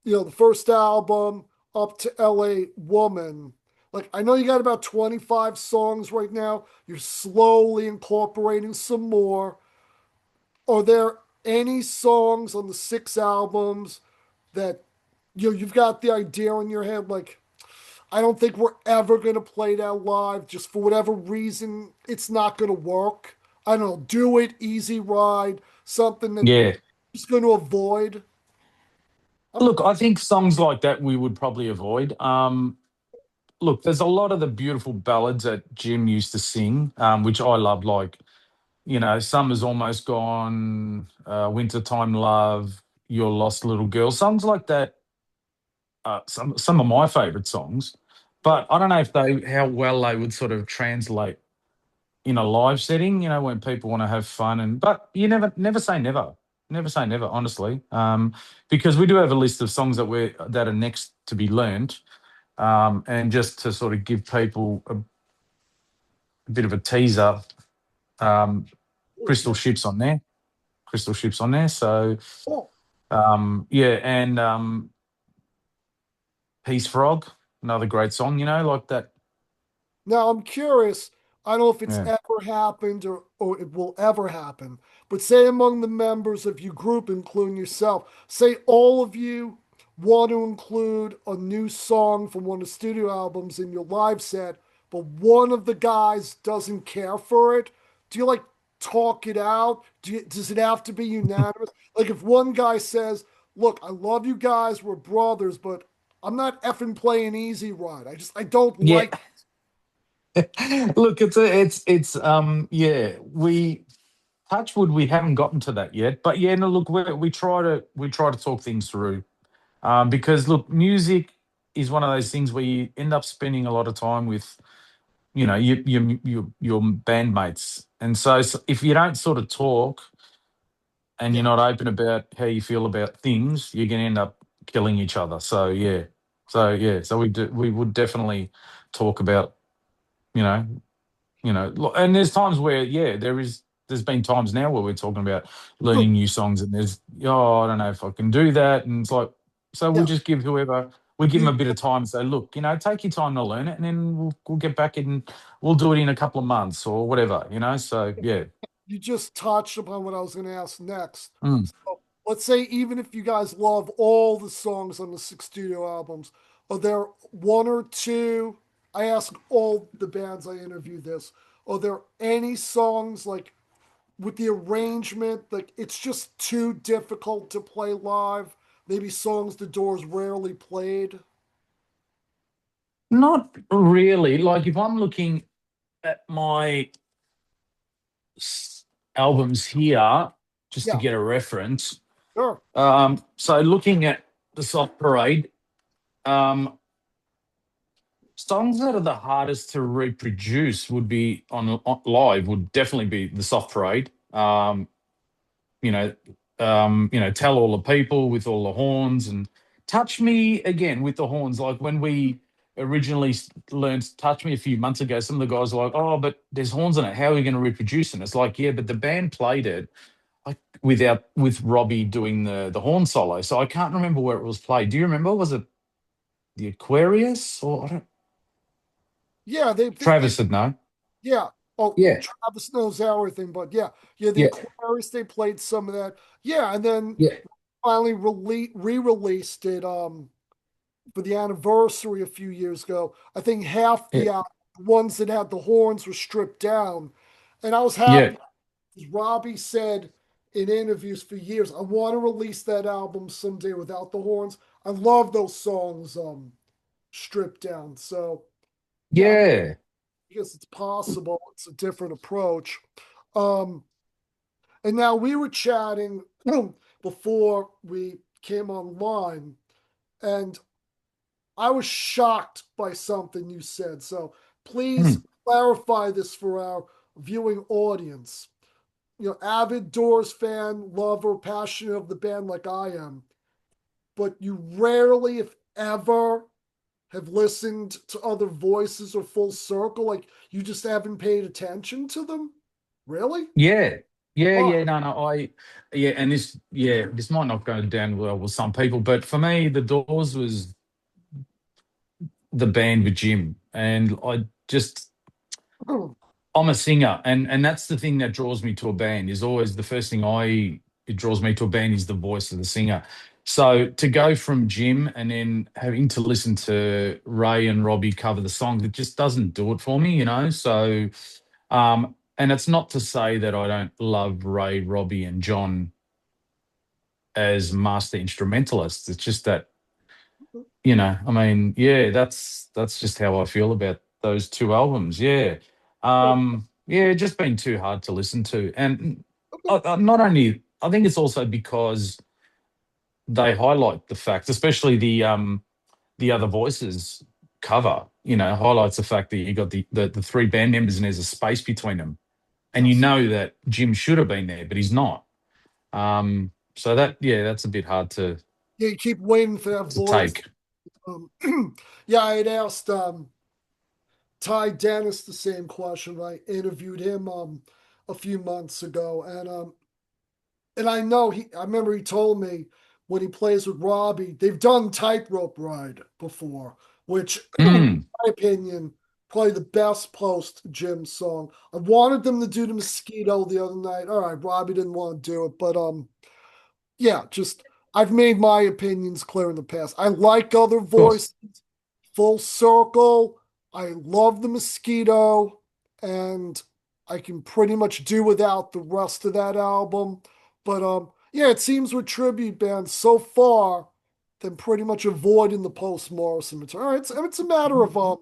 The first album up to LA Woman. Like, I know you got about 25 songs right now. You're slowly incorporating some more. Are there any songs on the six albums that you've got the idea in your head? Like, I don't think we're ever going to play that live. Just for whatever reason, it's not going to work. I don't know. Do It, Easy Ride, something that Yeah. just going to avoid. I'm Look, I think songs like that we would probably avoid. Look, there's a lot of the beautiful ballads that Jim used to sing, which I love, like, Summer's Almost Gone, Wintertime Love, Your Lost Little Girl, songs like that. Some of my favorite songs, yeah, but I don't know if how well they would sort of translate in a live setting, when people want to have fun. But you never say never. Never say never, honestly. Because we do have a list of songs that are next to be learned. And just to sort of give people a bit of a teaser, um, Crystal yeah. Ships on there. Crystal Ships on there. So Oh, yeah, and Peace Frog, another great song, like that. now I'm curious. I don't know if it's Yeah. ever happened or it will ever happen, but say among the members of your group, including yourself, say all of you want to include a new song from one of the studio albums in your live set, but one of the guys doesn't care for it. Do you like talk it out? Does it have to be unanimous? Like if one guy says, "Look, I love you guys, we're brothers, but I'm not effing playing Easy Ride. I don't Yeah. like." Look, yeah, we touch wood, we haven't gotten to that yet. But yeah, no, look, we try to talk things through. Because look, music is one of those things where you end up spending a lot of time with, your bandmates. And so if you don't sort of talk and you're Yeah. not open about how you feel about things, you're going to end up killing each other. So yeah, so we would definitely talk about, you know, and there's times where, yeah, there's been times now where we're talking about Good. learning new songs, and I don't know if I can do that, and it's like, so we'll Yeah. just we give them You a bit of time and say, look, take your time to learn it, and then we'll get back and we'll do it in a couple of months or whatever, so yeah. you just touched upon what I was going to ask next. Mm. So let's say even if you guys love all the songs on the six studio albums, are there one or two? I ask all the bands I interview this. Are there any songs like with the arrangement, like it's just too difficult to play live? Maybe songs the Doors rarely played. Not really. Like if I'm looking at my s- albums here, just to Yeah, get a reference. sure. So looking at the Soft Parade, um, songs that are the hardest to reproduce would be on live would definitely be the Soft Parade. You know, Tell All the People with all the horns, and Touch Me again with the horns. Like when we originally learned Touch Me a few months ago, some of the guys were like, "Oh, but there's horns in it. How are we going to reproduce it?" And it's like, yeah, but the band played it with Robbie doing the horn solo. So I can't remember where it was played. Do you remember? Was it? the Aquarius, or I don't. Yeah, they Travis would know. yeah. Oh, Yeah, Travis knows everything, but yeah, the yeah, Aquarius, they played some of that. Yeah, and then yeah, finally re-released it for the anniversary a few years ago. I think half yeah, the ones that had the horns were stripped down, and I was yeah, happy because Robbie said in interviews for years, I want to release that album someday without the horns. I love those songs stripped down. So yeah, I yeah. guess it's possible. It's a different approach. Um, and now we were chatting before we came online, and I was shocked by something you said. So please Hmm. clarify this for our viewing audience. Avid Doors fan, lover, passionate of the band like I am, but you rarely, if ever, have listened to other voices or Full Circle. Like you just haven't paid attention to them. Really? Yeah, yeah, Why? yeah. No, no. Yeah, and this might not go down well with some people, but for me, the Doors was the band with Jim, and I'm a singer, and that's the thing that draws me to a band. Is always the first thing I it draws me to a band is the voice of the singer. So to go from Jim and then having to listen to Ray and Robbie cover the song, it just doesn't do it for me, you know. So and it's not to say that I don't love Ray, Robbie, and John as master instrumentalists. It's just that, I mean, yeah, that's just how I feel about those two albums. Yeah. Yeah, just been too hard to listen to. And not only, I think it's also because they highlight the fact, especially the other voices cover, highlights the fact that you got the three band members and there's a space between them. And you Yes. know that Jim should have been there, but he's not. So that's a bit hard Yeah, you keep waiting for that to voice. take. Um, yeah, I had asked Ty Dennis the same question. I interviewed him a few months ago, and I know I remember he told me when he plays with Robbie, they've done Tightrope Ride before, which, in Mm. my opinion, probably the best post Jim song. I wanted them to do the Mosquito the other night. All right, Robbie didn't want to do it, but yeah, just I've made my opinions clear in the past. I like other Of course. voices. Full Circle. I love the Mosquito, and I can pretty much do without the rest of that album. But yeah, it seems with tribute bands so far, they're pretty much avoiding the post-Morrison material. It's a matter of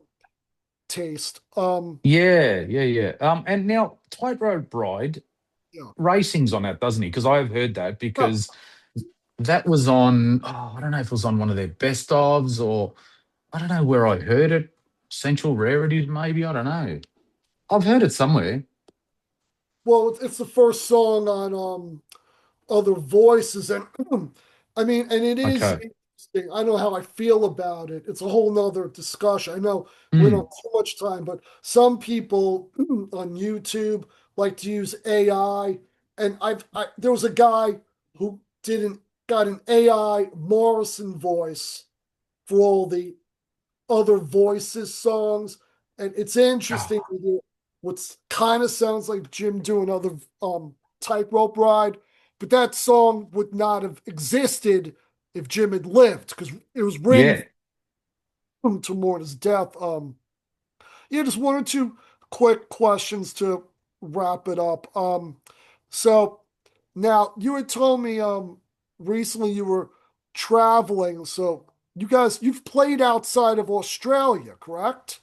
taste. Yeah, yeah, yeah. And now Tightrope Bride Yeah. racing's on that, doesn't he? Because I have heard that Yeah. because that was on. Oh, I don't know if it was on one of their best ofs or I don't know where I heard it. Central Rarities, maybe. I don't know. I've heard it somewhere. Well, it's the first song on other voices. And I mean, and it is Okay. interesting. I know how I feel about it. It's a whole nother discussion. I know we don't Mm. have too much time, but some people on YouTube like to use AI. And there was a guy who didn't got an AI Morrison voice for all the other voices songs. And it's interesting Oh, to hear what kind of sounds like Jim doing other tightrope ride, but that song would not have existed if Jim had lived because it was written yeah. to mourn his death. Yeah, just one or two quick questions to wrap it up. So now you had told me recently you were traveling, so you've played outside of Australia, correct?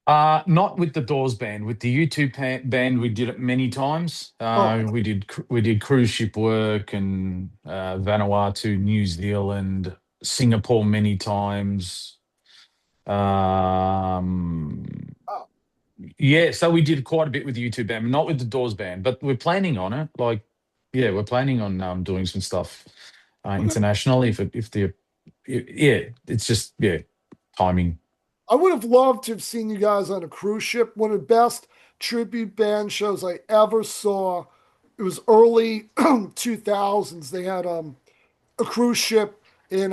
Not with the Doors band. With the U2 band, we did it many times. Oh, We did cruise ship work and Vanuatu, New Zealand, Singapore many times. Um, oh, yeah, so we did quite a bit with the U2 band, not with the Doors band, but we're planning on it. Like, yeah, we're planning on doing some stuff okay. internationally. Yeah, it's just timing. I would have loved to have seen you guys on a cruise ship. One of the best tribute band shows I ever saw. It was early 2000s. They had a cruise ship in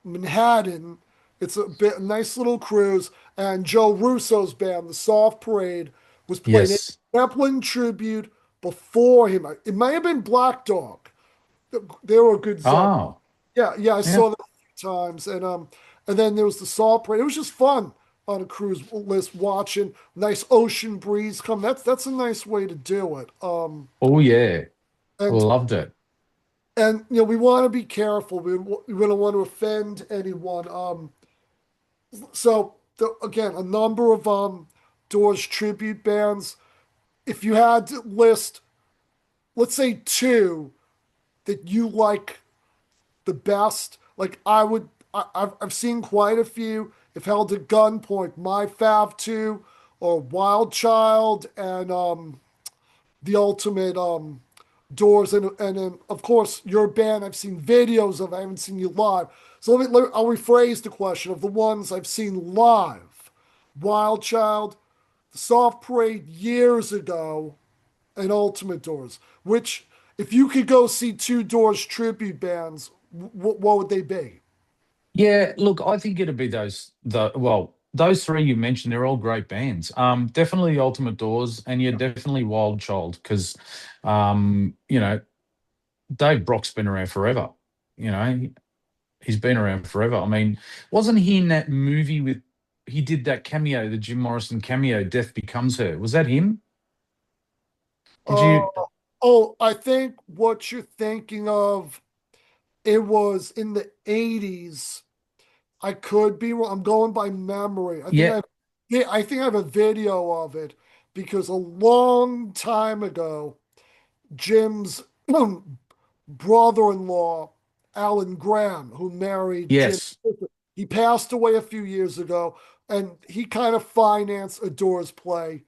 Manhattan, It's a bit a nice little cruise. And Joe Russo's band, the Soft Parade, was playing a Yes. Zeppelin tribute before him. It might have been Black Dog. They were a good Zeppelin. Oh, Yeah, yeah, I yeah. saw that a few times, and then there was the Salt Parade. It was just fun on a cruise list watching nice ocean breeze come. That's a nice way to do it. Oh, yeah. I And loved it. we want to be careful. We don't want to offend anyone. Again, a number of Doors tribute bands. If you had to list, let's say two that you like the best. Like I would, I've seen quite a few. If held at gunpoint, my Fav Two or Wild Child and the Ultimate Doors and then of course your band. I've seen videos of. I haven't seen you live. So I'll rephrase the question of the ones I've seen live. Wild Child, the Soft Parade years ago, and Ultimate Doors. Which, if you could go see two Doors tribute bands, what would they be? Yeah, look, I think it'd be those three you mentioned, they're all great bands. Definitely Ultimate Doors, and yeah, definitely Wild Child, because you know, Dave Brock's been around forever. You know, he's been around forever. I mean, wasn't he in that movie with he did that cameo, the Jim Morrison cameo, Death Becomes Her. Was that him? Did Uh, you oh, I think what you're thinking of, it was in the 80s. I could be wrong. I'm going by memory. Yeah, Yeah, I think I have a video of it because a long time ago, Jim's brother-in-law, Alan Graham, who married Jim, yes. he passed away a few years ago, and he kind of financed a Doors play.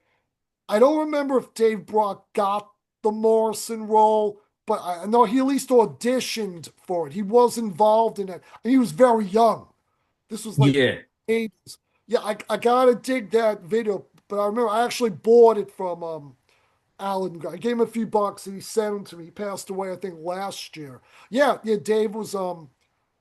I don't remember if Dave Brock got the Morrison role, but I know he at least auditioned for it. He was involved in it, and he was very young. This was like Yeah. 80s. Yeah, I gotta dig that video, but I remember I actually bought it from Alan. I gave him a few bucks and he sent them to me. He passed away, I think, last year. Yeah, yeah, Dave was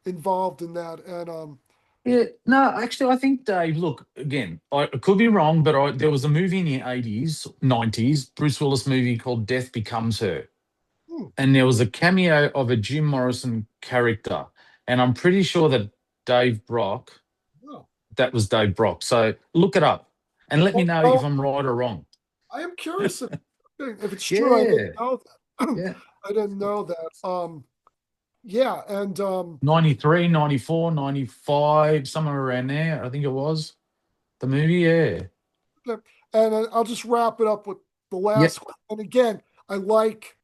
involved in that. And Yeah, no, actually, I think Dave. Look, again, I could be wrong, but there was a movie in the 80s, 90s, Bruce Willis movie called Death Becomes Her, hmm, and there was a cameo of a Jim Morrison character, and I'm pretty sure that Dave Brock, wow. that was Dave Brock. So look it up and let me Oh, know if well, I'm right or wrong. I am curious if it's true. I didn't Yeah, know that. yeah. I didn't know that. Yeah, and 93, 94, 95, somewhere around there. I think it was the movie. Yeah, I'll just wrap it up with the yeah. last one. And again, I like,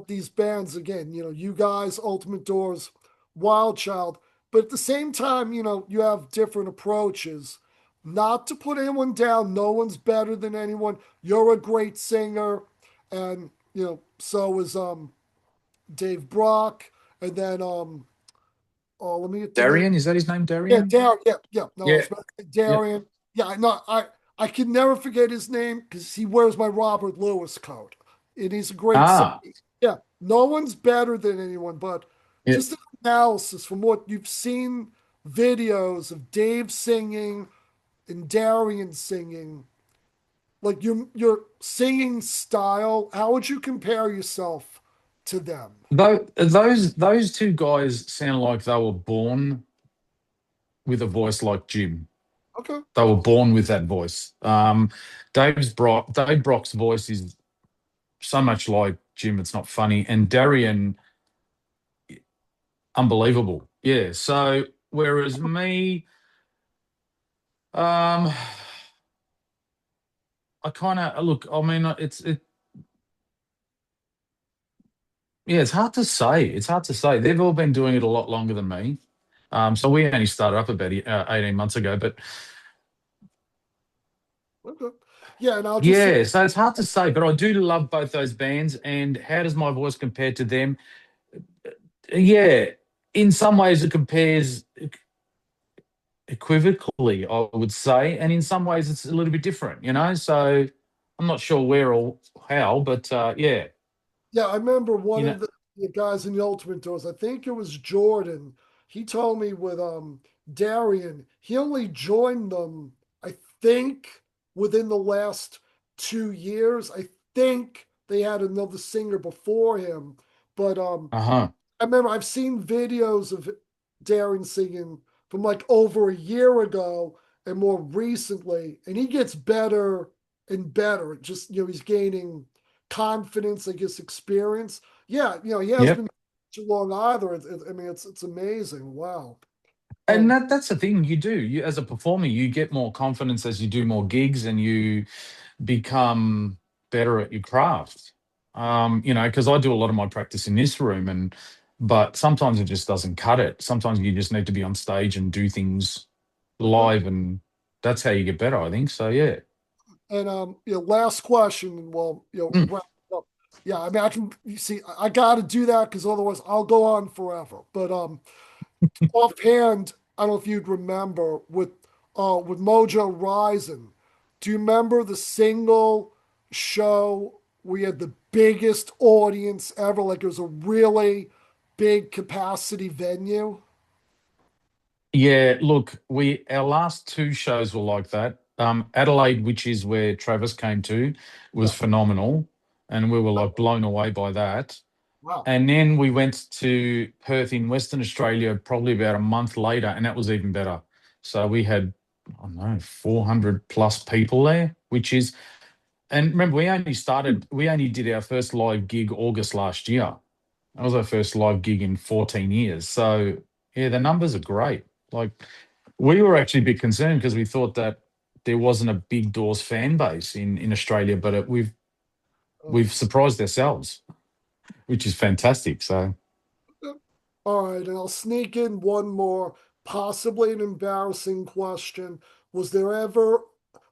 these bands again, you guys, Ultimate Doors, Wild Child, but at the same time, you have different approaches. Not to put anyone down, no one's better than anyone. You're a great singer, and so is Dave Brock, and then oh, let me get the name. Darian, is that his name? Yeah, Darian? Darian. Yeah, yeah. No, I Yeah, was about to say yeah. Darian. Yeah, I can never forget his name because he wears my Robert Lewis coat, and he's a great singer. Ah, Yeah, no one's better than anyone, but yeah. just an analysis from what you've seen videos of Dave singing and Darian singing, like your singing style. How would you compare yourself to them? Those two guys sound like they were born with a voice like Jim. Okay, They were born with that voice. Dave Brock's voice is so much like Jim. It's not funny, and Darian, unbelievable. Yeah. So whereas me, um, I kind of look. I mean, yeah, it's hard to say. It's hard to say. They've all been doing it a lot longer than me. So we only started up about 18 months ago, but okay. Yeah, and I'll just say, yeah, so it's hard to say, but I do love both those bands. And how does my voice compare to them? Yeah, in some ways it compares equivocally, I would say, and in some ways it's a little bit different, you know. So I'm not sure where or how, but yeah, yeah, I remember you one know, of the guys in the Ultimate Doors. I think it was Jordan. He told me with Darian, he only joined them, I think, within the last 2 years. I think they had another singer before him, but Uh-huh. I remember I've seen videos of Darren singing from like over a year ago and more recently, and he gets better and better. Just he's gaining confidence, I guess, experience. Yeah, he hasn't Yep. been too long either. I mean, it's amazing. Wow. And Um, that's the thing you do. You as a performer, you get more confidence as you do more gigs and you become better at your craft. Because I do a lot of my practice in this room but sometimes it just doesn't cut it. Sometimes you just need to be on stage and do things okay. live and that's how you get better, I think. So yeah. And last question, and we'll Mm. wrap it up. Yeah, I mean, I can. You see, I got to do that because otherwise I'll go on forever. But offhand, I don't know if you'd remember with Mojo Risin. Do you remember the single show we had the biggest audience ever? Like it was a really big capacity venue. Yeah, look, we our last two shows were like that. Adelaide, which is where Travis came to, was Yeah. phenomenal, and we were like blown away by that. Wow. And then we went to Perth in Western Australia probably about a month later, and that was even better. So we had, I don't know, 400 plus people there, which is, and remember, we only did our first live gig August last year. That was our first live gig in 14 years. So yeah, the numbers are great. Like we were actually a bit concerned because we thought that there wasn't a big Doors fan base in Australia, but Oh. we've surprised ourselves, which is fantastic. So All right, and I'll sneak in one more, possibly an embarrassing question. Was there ever,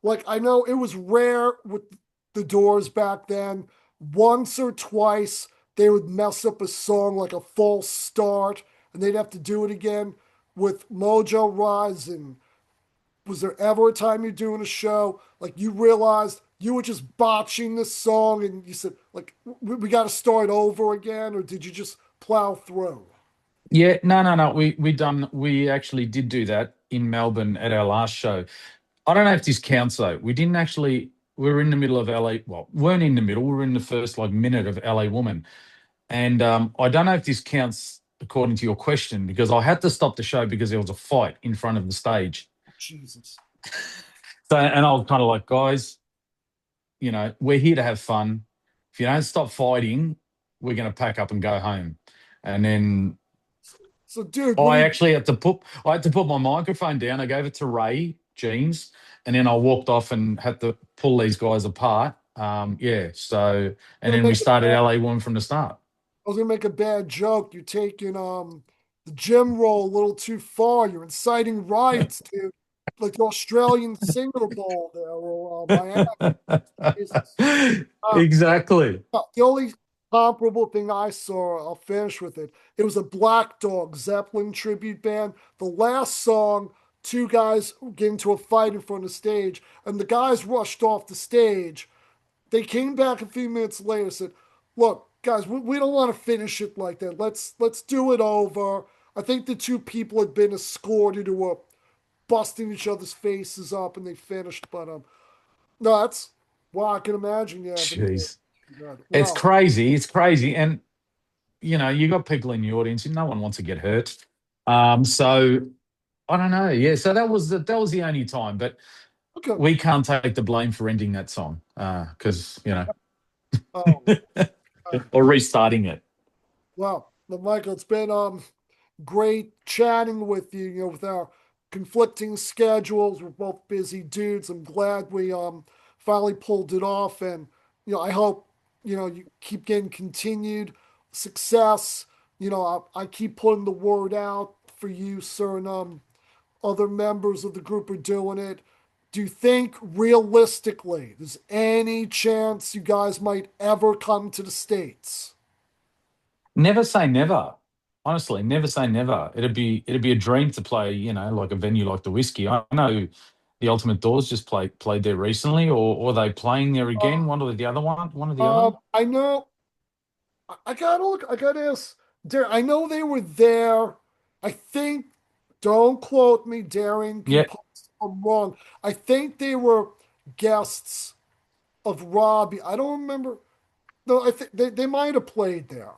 like, I know it was rare with the Doors back then, once or twice they would mess up a song like a false start and they'd have to do it again. With Mojo Rising, was there ever a time you're doing a show like you realized you were just botching this song and you said, like, we got to start over again, or did you just plow through? yeah, no. We actually did do that in Melbourne at our last show. I don't know if this counts though. We were in the middle of LA. Well, weren't in the middle. We were in the first like minute of LA Woman. And I don't know if this counts according to your question because I had to stop the show because there was a fight in front of the stage. Jesus. So, and I was kind of like, guys, we're here to have fun. If you don't stop fighting, we're going to pack up and go home. And then So, dude, what do you? I had to put my microphone down. I gave it to Ray Jeans, and then I walked off and had to pull these guys apart. Yeah. So, and Gonna then we make a started bad, LA One from the start. I was gonna make a bad joke. You're taking the gym roll a little too far. You're inciting riots, dude. Like the Australian Singer Bowl there, or Miami. Jesus. Uh, Exactly. the only comparable thing I saw, I'll finish with it. It was a Black Dog Zeppelin tribute band. The last song, two guys get into a fight in front of the stage, and the guys rushed off the stage. They came back a few minutes later and said, "Look, guys, we don't want to finish it like that. Let's do it over." I think the two people had been escorted who were busting each other's faces up, and they finished. But no, that's wow. I can imagine you having to. Jeez. It's Wow. crazy. It's crazy. And, you got people in the audience and no one wants to get hurt. So I don't know. Yeah. So that was the only time, but Okay. we can't take the blame for ending that song because, Oh, God. or restarting it. Well, Michael, it's been great chatting with you. With our conflicting schedules, we're both busy dudes. I'm glad we finally pulled it off, and I hope you keep getting continued success. I keep putting the word out for you, sir, and other members of the group are doing it. Do you think realistically there's any chance you guys might ever come to the States? Never say never. Honestly, never say never. It'd be a dream to play, like a venue like the Whiskey. I know the Ultimate Doors just played there recently, or are they playing there again? One or the other. I know. I gotta look. I gotta ask. I know they were there. I think. Don't quote me. Darian can Yeah, post if I'm wrong. I think they were guests of Robbie. I don't remember. No, I think they might have played there.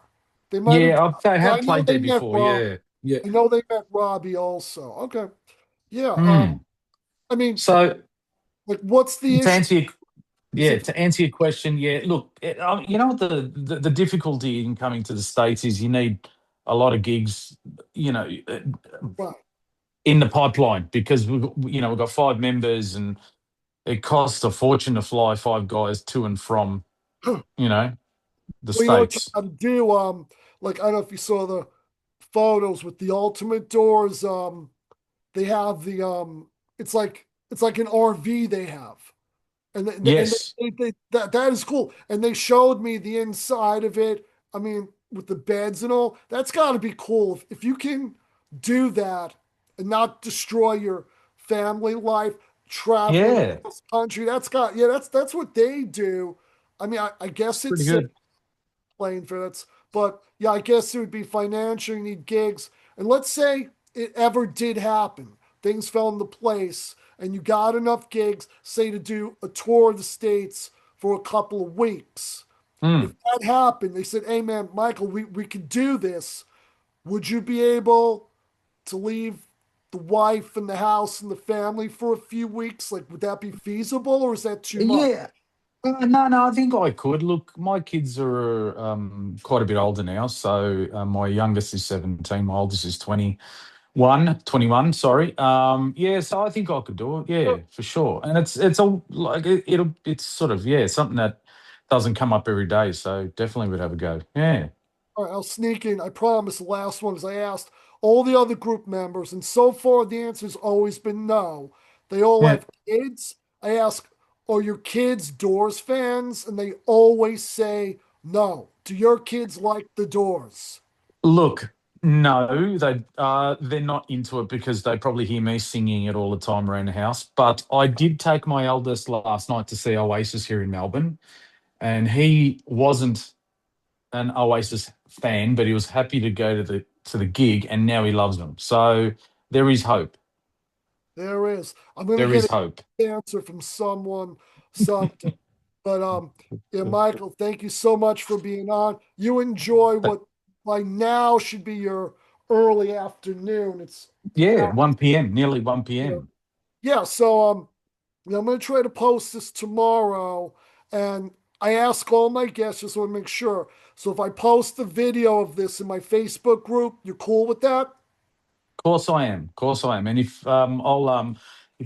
They might have. yeah, they Yeah, I have know played they there met before. Rob. Yeah, yeah. I know they met Robbie also. Okay. Yeah. Hmm. I mean, So like, what's the to issue? answer your Is yeah, it to answer your question, yeah. Look, you know what the difficulty in coming to the States is you need a lot of gigs, you know, right? in the pipeline because we've got 5 members and it costs a fortune to fly 5 guys to and from, you know, the Well, you know what you States. got to do. Like, I don't know if you saw the photos with the ultimate doors. They have the it's like an RV they have. Yes. That is cool. And they showed me the inside of it. I mean, with the beds and all, that's got to be cool. If you can do that and not destroy your family life traveling Yeah. across the country, that's what they do. I mean, I guess it's Pretty safe good. playing for that's, but yeah, I guess it would be financial. You need gigs, and let's say it ever did happen, things fell into place, and you got enough gigs, say to do a tour of the states for a couple of weeks. If Mm. that happened, they said, "Hey man, Michael, we could do this. Would you be able to leave the wife and the house and the family for a few weeks? Like, would that be feasible, or is that too much?" Yeah. No, no, I think I could. Look, my kids are quite a bit older now. So my youngest is 17, my oldest is 21, sorry. Yeah, so I think I could do it. Yeah, for sure. And it's all like it's sort of, yeah, something that doesn't come up every day. So definitely would have a go. Yeah. All right, I'll sneak in. I promise the last one is I asked all the other group members, and so far the answer's always been no. They all Yeah. have kids. I ask, are your kids Doors fans? And they always say no. Do your kids like the Doors? Look, no, they're not into it because they probably hear me singing it all the time around the house. But I did take my eldest last night to see Oasis here in Melbourne, and he wasn't an Oasis fan, but he was happy to go to the gig, and now he loves them. So there is hope. There is. I'm going to There get is hope. an answer from someone someday. But yeah, Michael, thank you so much for being on. You enjoy what by now should be your early afternoon. It's Yeah, 1 p.m., nearly 1 yeah. p.m. Yeah, so I'm gonna try to post this tomorrow, and I ask all my guests, just want to make sure. So if I post the video of this in my Facebook group, you're cool with that? Of course I am. Of course I am. And if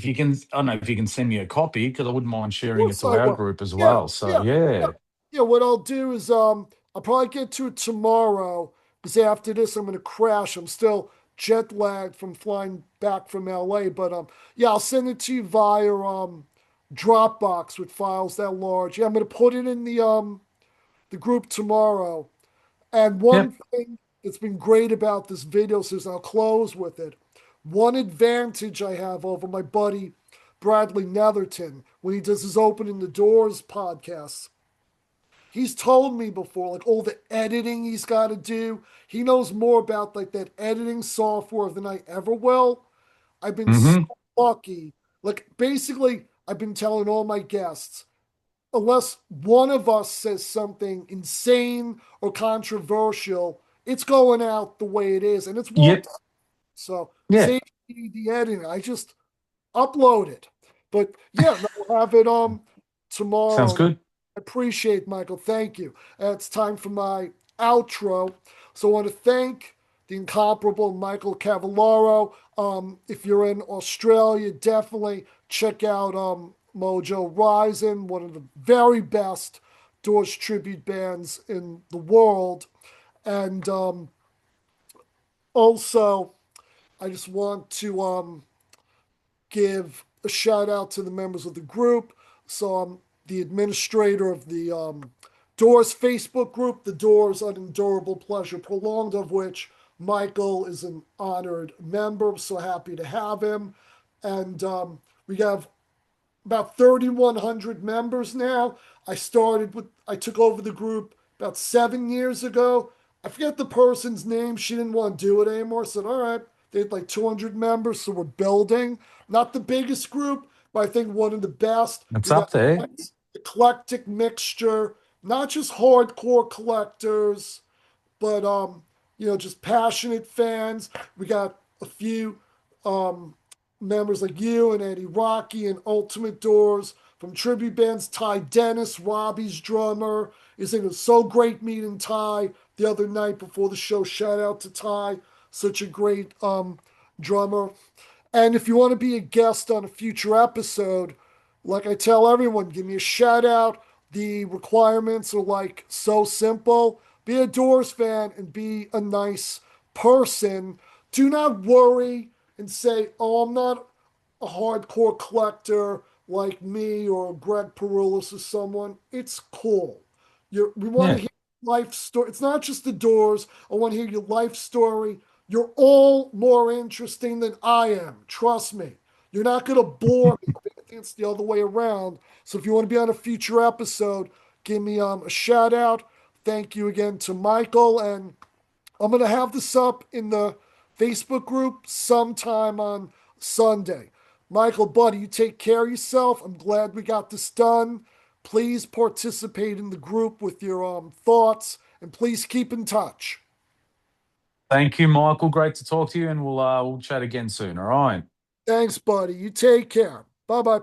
you can, I don't know if you can send me a copy because I wouldn't mind Of sharing it course to I our will. group as Yeah, well. So yeah, yeah, yeah. yeah. What I'll do is I'll probably get to it tomorrow because after this I'm gonna crash. I'm still jet lagged from flying back from LA, but yeah, I'll send it to you via Dropbox with files that large. Yeah, I'm gonna put it in the group tomorrow. And one Yep. thing that's been great about this video, since I'll close with it, one advantage I have over my buddy Bradley Netherton when he does his Opening the Doors podcast. He's told me before, like all the editing he's got to do. He knows more about like that editing software than I ever will. I've been so Mm-hmm. lucky. Like basically, I've been telling all my guests, unless one of us says something insane or controversial, it's going out the way it is, and it's worked. Yep. So Yeah. save the editing. I just upload it. But yeah, no, we'll have it Sounds tomorrow. And I good. appreciate Michael. Thank you. It's time for my outro. So I want to thank the incomparable Michael Cavallaro. If you're in Australia, definitely check out Mojo Risin, one of the very best Doors tribute bands in the world. And also, I just want to give a shout out to the members of the group. So I'm the administrator of the Doors Facebook group, the Doors Unendurable Pleasure Prolonged, of which Michael is an honored member. So happy to have him. And we have about 3,100 members now. I took over the group about 7 years ago. I forget the person's name. She didn't want to do it anymore. I said, all right. They had like 200 members, so we're building. Not the biggest group, but I think one of the best. It's We got up there. a nice eclectic mixture, not just hardcore collectors, but just passionate fans. We got a few um members like you and Eddie Rocky and Ultimate Doors from tribute bands. Ty Dennis, Robbie's drummer, is in. It was so great meeting Ty the other night before the show. Shout out to Ty, such a great drummer. And if you want to be a guest on a future episode, like I tell everyone, give me a shout out. The requirements are like so simple. Be a Doors fan and be a nice person. Do not worry and say, oh, I'm not a hardcore collector like me or Greg Perulis or someone. It's cool. We want to Yeah. hear life story. It's not just the Doors. I want to hear your life story. You're all more interesting than I am. Trust me. You're not going to bore me. I think it's the other way around. So if you want to be on a future episode, give me a shout out. Thank you again to Michael. And I'm going to have this up in the Facebook group sometime on Sunday. Michael, buddy, you take care of yourself. I'm glad we got this done. Please participate in the group with your thoughts and please keep in touch. Thank you, Michael. Great to talk to you, and we'll chat again soon. All right. Thanks, buddy. You take care. Bye bye.